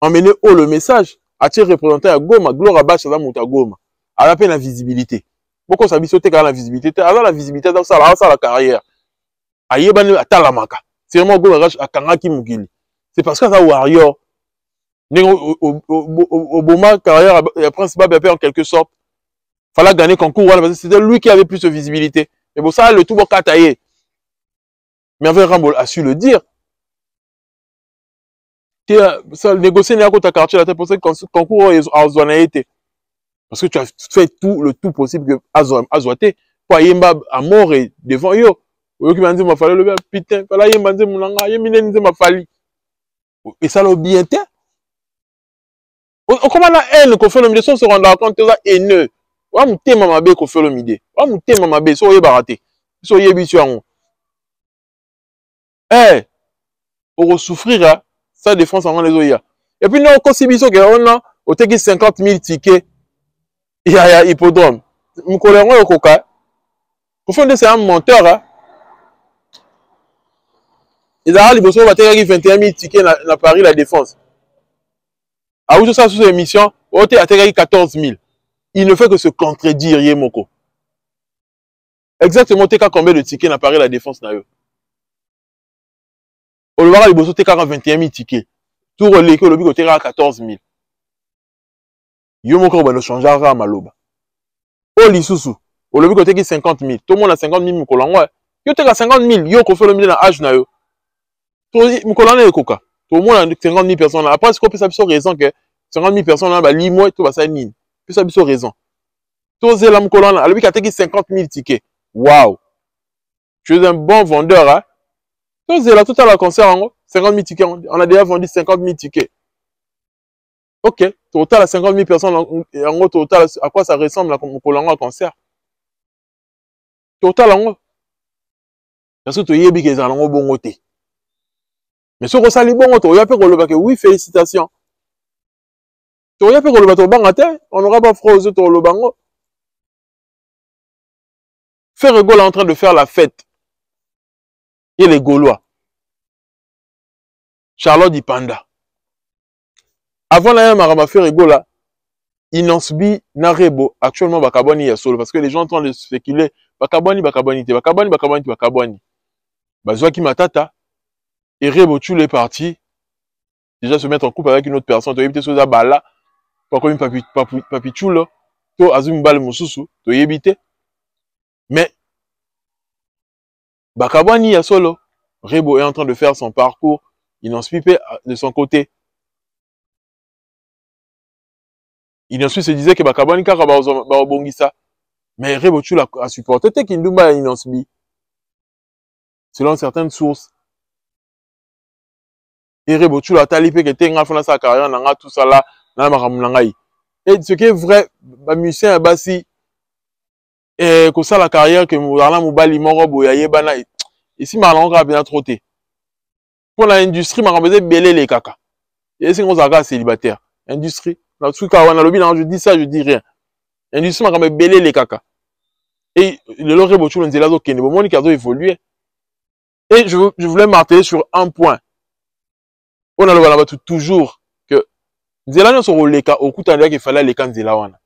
Speaker 1: emmener haut le message, attirer représentant à Goma, Gloire Bash à la Goma, à la peine la visibilité. Pourquoi ça bisote quand la visibilité, à la visibilité dans ça la carrière. Ayebane à Talamaka. C'est vraiment Goma à Kangaki Mugili. C'est parce que ça warrior, au Boma carrière principal en quelque sorte, fallait gagner concours parce que c'était lui qui avait plus de visibilité. Mais pour ça le tout bon kataye. Mais avec Rambol a su le dire. Ça négocier n'est pas ta quartier la tête pour ça que concours a été. Parce que tu as fait tout le tout possible que Azoate pour yemba à mort et devant yo. Yo qui m'a dit m'a fallu le putain, fallait yemba dit mon langa, yemine dit m'a fallu. Et ça l'a bien été. Comment la haine qu'on fait le milieu se rendre compte que ça haineux. Wa muté mama be qu'on fait le midi. Wa muté mama be so yeba raté. So yebi sur on. Eh, pour souffrir hein, ça défense en les oya. Et puis non, quand c'est biso que on a au teki 50 000 tickets. Il y a hippodrome. Moukoléron et Koka. Pour faire c'est un menteur. Hein. Il a dit que tu as 21 000 tickets dans Paris la défense. Ah oui, ça sous émission, tu as 14 000. Il ne fait que se contredire, Yemoko. Exactement, tu as combien de tickets dans Paris la défense? Au Loire, tu as 21 000 tickets. Tout relais que le but tu as 14 000. Yemoko va le changer à Maloba. Au Lissoussou, au lobby côté qui 50 000. Tout le monde a 50 000 Moukolangwa. Yo te 50 000, yo qu'on fait le milieu dans l'âge na yo. Moukolangwa est coca. Tout le monde a 50 000 personnes. Après, est-ce qu'on peut savoir raison que 50 000 personnes là, bah, limo et tout, bah, ça n'y. Puis ça, c'est raison. Tout c'est la Moukolangwa. Le but qui 50 000 tickets. Waouh. Tu es un bon vendeur, hein. Tout c'est là, tout à la concert, 50 000 tickets. On a déjà vendu 50 000 tickets. Ok. Total à 50 000 personnes, en gros, total, à quoi ça ressemble à Moukolangwa concert? Total, en gros. Parce que tu y es bien qu'ils ont bon côté. Mais ce que ça les bon côté, il y a peu que oui, félicitations. toya pe koloba tobanga te, on n'aura pas froid aux autres tolobango. Ferregola est en train de faire la fête. Et les Gaulois. Charlotte Dipanda. Avant la Marama Ferregola, Inansbi Narebo, actuellement Bakabani ya solo, parce que les gens sont en train de spéculer. Bakabani, Bakabani. Bazouaki Matata, et Rebo tous les partis, déjà se mettre en couple avec une autre personne, tu as évité Sosa Bala, pas comme Papi Chulo, to Azumi Bal Mosusu, tu as évité. Mais, Bakabani ya solo, Rebo est en train de faire son parcours, Inansbi de son côté. Inansbi se disait que Bakabani Kaka Bongisa, mais Rebo Chula a supporté Tekindumba et Inansbi. Selon certaines sources. Et Rebo Chula a talipé que Tenga fait sa carrière, Nanga, tout ça là, et ce qui est vrai, musicien Abassi, et que ça la carrière que Mourala Moubali Morobo Yayebana, ici Marlon a bien trotté. Pour l'industrie, Marambé belé les caca. Et c'est qu'on s'agarde célibataire. Industrie. Dans tout cas, je dis ça, je dis rien. Industrie, Marambé belé les caca. Et le Rebo Chula Nzela Zo Kene, Monique a évolué. Et je voulais marteler sur un point. On a le toujours que Nzela n'a sur le cas, au coup qu'il fallait les camps Nzela wana.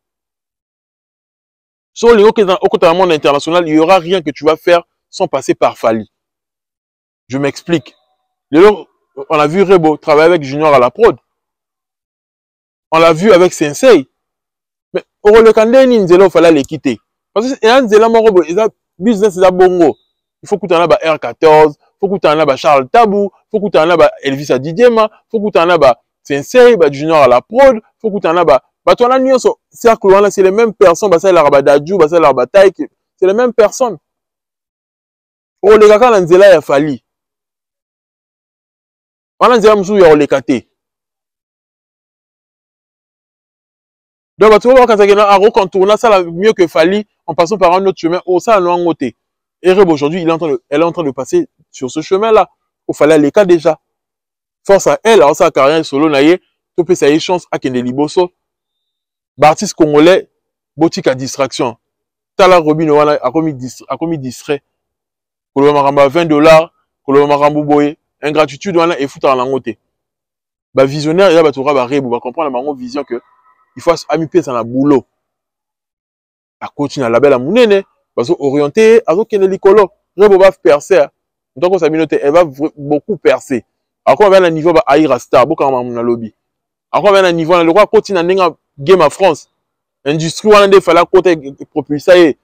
Speaker 1: Sur le monde international, il n'y aura rien que tu vas faire sans passer par Fali. Je m'explique. On a vu Rebo travailler avec Junior à la prod. On l'a vu avec Sensei. Mais au Rolekandeni, Nzela, il fallait les quitter. Parce que Nzela, Morobo, il a business, il a bongo. Il faut que tu en aies R14, il faut que tu en aies Charles Tabou, il faut que tu en aies Elvis Adidiema, il faut que tu en aies Sensei, Junior à la prod, il faut que tu en aies tu as cercle, c'est les mêmes personnes, c'est les mêmes personnes. Oh, les gars, il a fallu. On a dit que les kate. Donc, tu vois, quand tu as recontourné ça, mieux que Fali, en passant par un autre chemin, oh, ça, on a côté. Et Reb, aujourd'hui, elle est en train de passer sur ce chemin-là. Il fallait les cas déjà. Force à elle, alors ça, carrière solo, naïe, tu peux essayer chance à Kende Liboso. Artiste congolais, boutique à distraction. Tala Robin a commis distrait. Koloba Maramba $20, Koloba Marambu Boye, ingratitude, et foutre en langoté. Bah, visionnaire, il y a Batura Rebo, va comprendre la vision que il faut amiper ça dans le boulot. À continuer à la belle à Mounene, parce que orienté, à ce qu'il est l'écolo, Rebo va percer. Donc, sa communauté, elle va beaucoup percer. Encore, on va à un niveau, à Aïra Star, beaucoup en lobby. Encore, on va à un niveau, le roi continue à Game of France. Industrie, on a des fallait côté propulsé.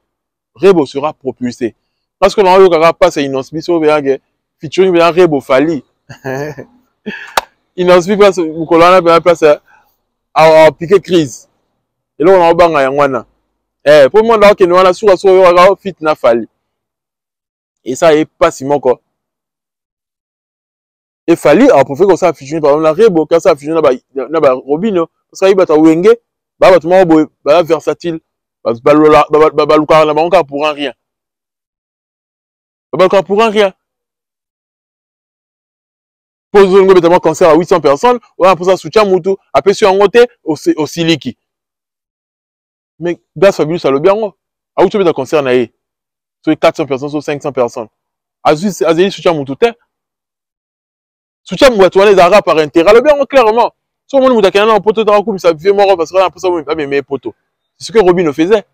Speaker 1: Rebo sera propulsé. Parce que l'on a passé une inspiration, featuring bien Rebo Fali. Une inspiration, on a bien placé à piquer crise. Et là, on a bangé un wana. Pour moi, là, on a sur fit na Fali. Et ça est pas si mon quoi. Et Fali, alors pour faire comme ça, featuring par exemple, la Rebo, quand ça featuring na Robino, parce qu'il y a Wenge. Bah, tout le monde est versatile. Bah, pour un rien. Pour un rien. Pose un concert à 800 personnes, on a posé un soutien moutou, après sur un côté, au siliki. Mais, Gas Fabulous, ça le bien, à où tu veux un concert, naïe. Sur 400 personnes, sur 500 personnes. Azéli soutien moutou, soutien moutou, les arabes par intérêt, le bien, clairement. Si on m'a dit qu'il y a un poteau dans la coupe, ça fait mort parce qu'on a pour ça mes poteaux. C'est ce que Robin faisait.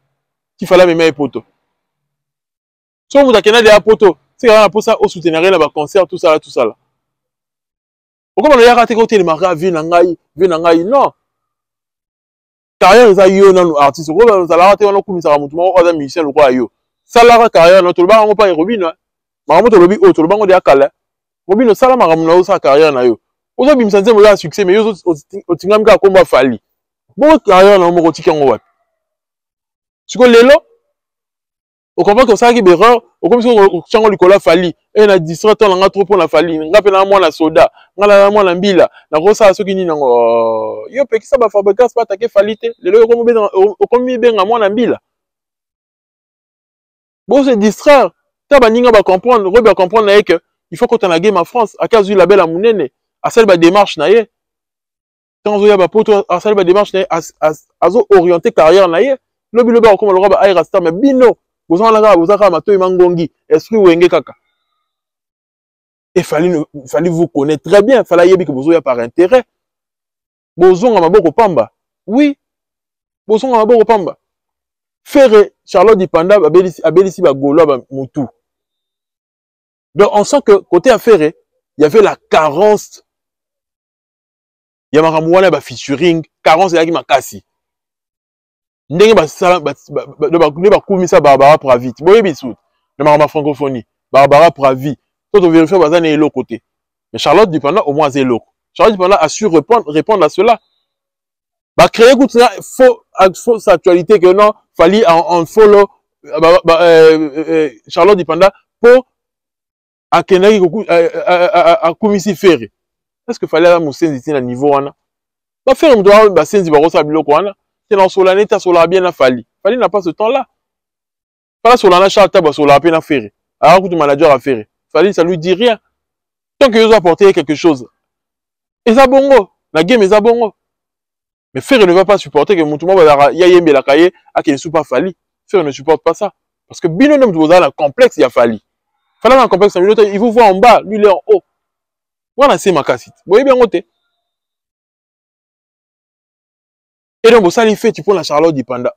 Speaker 1: Qu'il fallait mes poteaux. Si on m'a dit qu'il y a des poteaux, c'est qu'on a pour ça au soutenir le concert, tout ça là, tout ça là. Pourquoi on a raté côté les maras, Vinangaï, non. Carrière, ils ont eu un artiste. Pourquoi on a raté un coup, ça a monté, on a un musicien, le roi yo. Ça la carrière, notre le bar, on pas Robin. Maramot le lobby, autre le bar, on est à Calais. Robin, ça la maramot, sa carrière, na yo. Aujourd'hui, je me sens un succès, mais yo, au Tingam, ka combat Fali. Bon, carrière, na mo roti en web. Tu connais là? Au comprend que ça qui est erreur, au comme si on change le cola Fali. Et na distrait, on a trop pour la Fali. On rappelle à moi la soda, on a moi la mbila. Na rosa, ceux qui n'y n'ont yo, pe qui ça va fabriquer, c'est pas attaquer Fali. Les lois, au comme bien à moi la mbila. Bon, c'est distraire. Tabaninga va comprendre, Rob va comprendre que il faut qu'on ait la game en France. À 15 la belle à Mounene. À celle de démarche naïe. Tant que ba poto a sali ba démarche na azo orienter carrière na ye. Lobi loba comme le roi ba ay rasta mais bino. Vous en la vous aka mato mangongi esprit wenge kaka. Et fallait vous connaître très bien, fallait yebi que vous avez par intérêt. Bozonga maboko pamba. Oui. Bozonga maboko pamba. Faire Charlotte Dipanda abelisi ba golo ba mutu. Donc on sent que côté affaire, il y avait la carence. Il y a makamwana ba featuring, carence ya ki makasi. Ndenge ba sala ba kumisa Barbara Pravi. Boye bisu. Le makama francophonie. Barbara Pravi. Quand on vérifie bazane et l'autre côté. Mais Charlotte Dipanda au moins c'est l'autre. Charlotte Dipanda a su répondre à cela. Bah créer fausse actualité que non, fallait en follow Charlotte Dipanda pour à Kenaki à Kumisi Ferry. Est-ce que fallait mon sensi à niveau wana? Bah faire doit bah sensi ba rosa biloko wana. C'est dans Solane ta sola bien na Fali. Fali n'a pas ce temps-là. Pas Solana Charta ba sola peine à Ferry. Alors que le manager a Ferry. Fali ça lui dit rien. Tant que ils ont apporté quelque chose. Et ça bongo, la game est ça bongo. Mais Ferry ne va pas supporter que mon tout le monde va y a la cahier à qui ne soit pas Fali. Ferry ne supporte pas ça. Parce que Binonom vous a un complexe, il y a Fali. Fallait un complexe, il vous voit en bas, lui il est en haut. Voilà, c'est ma cassette. Vous voyez bien côté. Et donc, ça les fait, tu prends la Charlotte Dipanda.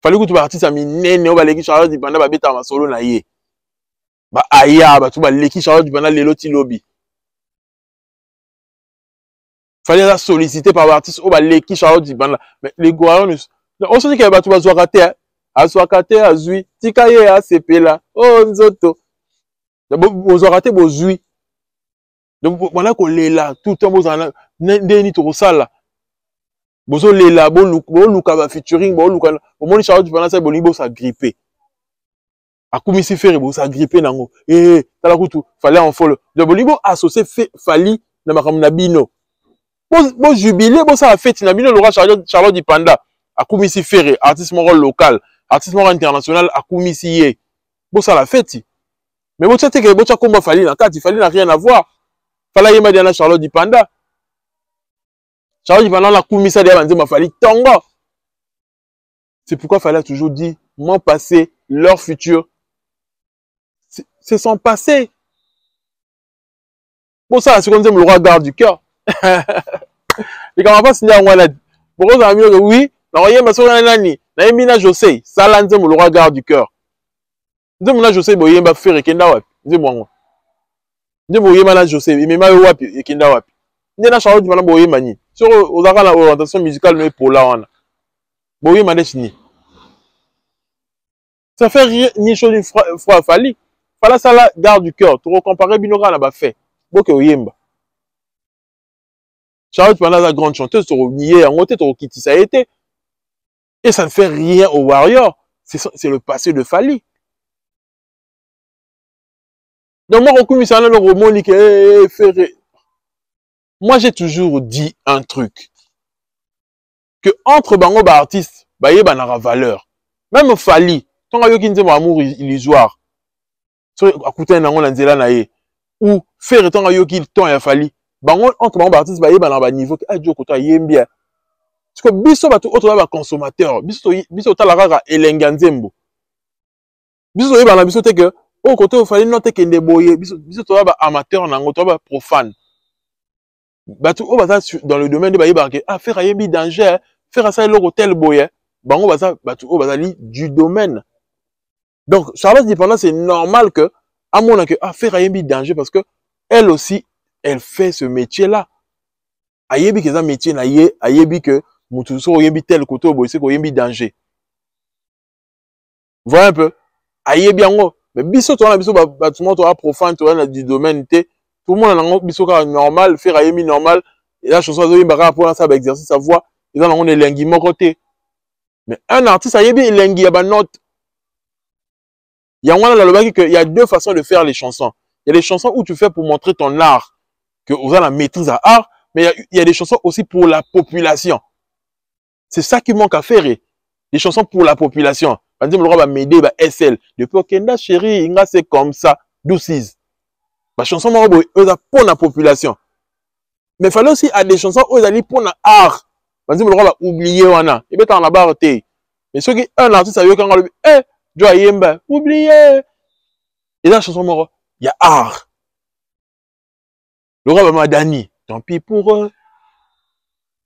Speaker 1: Fallait que tu partisses à minene, on va l'équipe Charlotte Dipanda, va bêta ma solo na ye. Bah, aya, bah, tu vas l'équipe Charlotte Dipanda, les loti lobby. Fallait la solliciter par l'artiste, on va l'équipe Charlotte Dipanda. Mais les gourons, on se dit qu'il y a tu vas zoakate, à zoakate, à zui, tikaye, à sepe là, oh, nzoto. Vous zoakate, vous zui. Donc, voilà qu'on est là, tout le temps, vous en avez, n'est trop sale. Bozo lela bo luka ba featuring bo luka au moins Charlotte Dipanda ça bonibo ça grippé akumisi Ferry bo ça grippé nango tala kutu fallait en follow de bonibo associé fali na makambo na bino bo jubilé bo ça fête na bino le roi Charlotte Dipanda akumisi Ferry artiste moko local artiste moko international akumisi ye bo ça la fête mais bo tete que bo tcha komba fali na kati fali n'a rien à voir fallait yema diana Charlotte Dipanda Charlotte Dipanda la koumisa de Banzema Fali Tongo. C'est pourquoi fallait toujours dire mon passé, leur futur. C'est son passé. Bon ça, c'est comme ça le roi garde du cœur. Et quand on va signer en Walad, pour eux amis oui, la royaume ma soeur nani, na Emina José, ça là le roi garde du cœur. Nzemuna José boye mba faire kenda wapi. Nzemwango. Nzemoye mana José, imema wapi kenda wapi. Nzena Charlotte Dipanda boye mani. Sur aux arts la orientation musicale mais pour la wana. Boye madechini. Ça fait rien ni chose une fois Fali. Fala ça la garde du cœur. Tu comparer Binora na ba fait. Boke oyemba. Charlotte Dipanda la grande chanteuse sur nier en côté to kiti ça a été. Et ça ne fait rien aux Warriors. C'est le passé de Fali. Donc moi reconnais ça le roman que Ferry. Moi, j'ai toujours dit un truc. Que entre bango ba artiste, ba ye banara valeur. Même Fali, ton ayo ki nzema amour illusoire. So akuta nango na nzela na ye. Ou faire ton ayo ki ton ya Fali. Bango entre bango ba artiste ba ye banara ba niveau que adio kota yembia. Parce que biso ba tout autre ba consommateur, biso talara elenga nzembo. Biso ye bana biso te que au côté Fali note que ndeboye, biso to ba amateur nango to ba profane. Batu o baza dans le domaine de baïbarke faire ayembi danger faire ça l'hôtel boye bango baza batu o bazali du domaine. Donc Charlotte Dipanda c'est normal que à mon que faire ayembi danger parce que elle aussi elle fait ce métier là ayembi que ça métier na ye ayembi que mutu so ayembi tel côté boye c'est ayembi danger. Voilà un peu ayembi yango mais biso to na biso batu mo to profane to na du domaine té. Tout le monde a un bisoka normal, faire ayemi normal. Et la chanson de Yimba pour ça, exercer sa voix. Ils ont un lengi mon côté. Mais un artiste, a yebi lengi a note. Il y a deux façons de faire les chansons. Il y a des chansons où tu fais pour montrer ton art, que vous avez la maîtrise à art, mais il y a des chansons aussi pour la population. C'est ça qui manque à faire. Des chansons pour la population. Par exemple, le roi va m'aider, SL. Depuis Okenda, chérie, c'est comme ça. 12-6. La chanson pour la population. Mais il fallait aussi à des chansons où ils allaient pour l'art. Par exemple, le roi va oublier wana. Il peut en avoir été. Mais ceux qui un artiste a eu quand on lui dit, Joa Yemba, oubliez. Et dans la chanson moro, il y a art. Le roi va Madani, tant pis pour eux.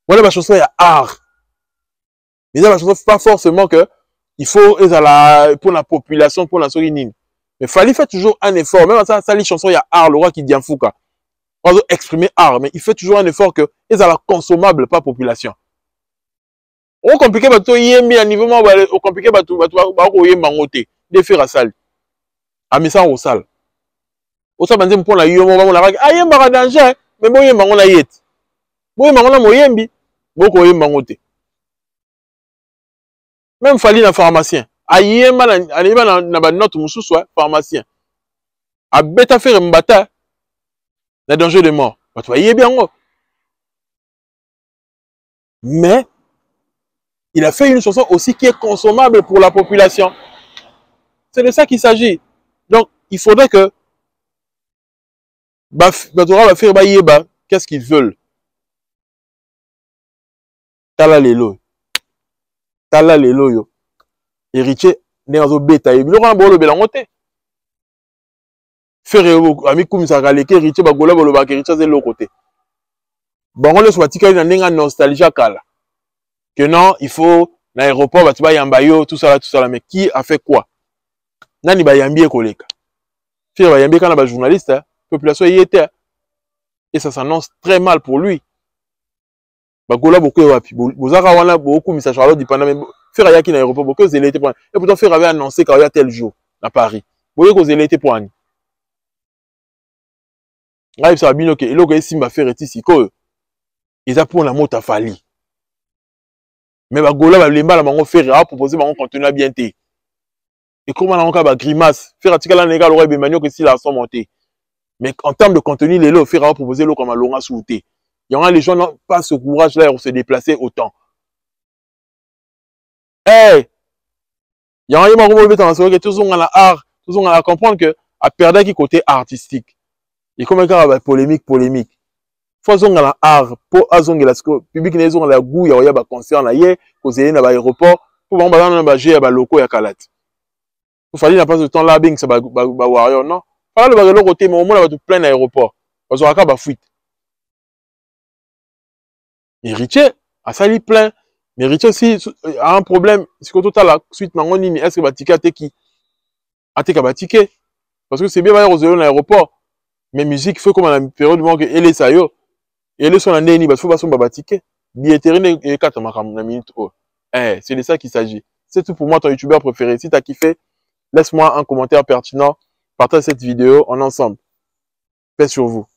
Speaker 1: Voilà ma chanson, il y a art. Mais dans la chanson, pas forcément que il faut pour la population, pour la sorinine. Mais il fallait faire toujours un effort. Même dans ça, les chansons, il y a art, le roi qui dit en fouka. On doit exprimer art, mais il fait toujours un effort que ils ont la consommable, pas population. On compliqué bateau yembi à niveau moi, on compliqué bateau yembi en côté, des faire à salle. À mais ça au salle. Au salle banze pour la yomo on la ah yemba ka danger, mais bon yemba on la yet. Bon yemba on a moyembi, boko yemba en côté. Même fali na pharmacien. A yemba na ba note mususu pharmacien. A beta faire mbata. Le danger de mort. Tu voyez bien. Mais, il a fait une chanson aussi qui est consommable pour la population. C'est de ça qu'il s'agit. Donc, il faudrait que Batora va faire Bayeba. Qu'est-ce qu'ils veulent? Tala lelo. Tala lelo yo. Héritier, néazo beta. Il aura un bolo belangote. Faire ami kumisa kaleke héritier bagola bolo ba héritier de l'autre côté. Bon, on laisse Watika dans une nostalgie kala. Que non, il faut, l'aéroport, bah, tu vas yambayo, tout ça là, mais qui a fait quoi? Nani ba yambié koleka. Fille ba yambié quand on a journaliste, hein, population y était. Et ça s'annonce très mal pour lui. Bah, gola beaucoup wapi. Bozaka wana beaucoup message Charlotte dit pendant même. Faire yaki dans l'aéroport, beaucoup zélété pour. Et pourtant, faire avait annoncé qu'il y a tel jour, à Paris. Beaucoup zélété pour un. Là, il s'est abîmé, ok. Et là, il s'est fait ici, quoi. Ils ont pour la moto à Fali. Mais bah, gola, bah, les mal à m'en faire, à proposer, m'en contenu à bien té. Et comment on a grimace, faire article là, les gars, l'aurait bien que si la sont montés. Mais en termes de contenu, les lots, faire proposer l'eau comme un longa souté. Il y aura les gens n'ont pas ce courage là pour se déplacer autant. Hey! Il y aura des gens qui ont tous ont la art, tous ont à comprendre que à perdre qui côté artistique. Et comme un polémique. Faut qu'on a art pour azonga la public les ont la goût il y a ba concert là hier causé na ba aéroport pour on ba na ba gé ba locaux ya kalat. Il fallait n'a pas ce temps là bing ça ba warrior non. Fallait le ba côté mais au moins là ba tout plein aéroport. Parce qu'on a ba fuite. Héritier a sali plein. Mais Héritier aussi a un problème, c'est que tout à la suite na ngoni est-ce que ba ticket qui a te ka ba ticket parce que c'est bien ba aux l'aéroport. Mais musique faut comme la période du moment que elle est ça yo. Et le son année, il faut pas son babatiquer. Billetterie et 4 minutes. C'est de ça qu'il s'agit. C'est tout pour moi, ton youtubeur préféré. Si tu as kiffé, laisse-moi un commentaire pertinent. Partage cette vidéo en ensemble. Paix sur vous.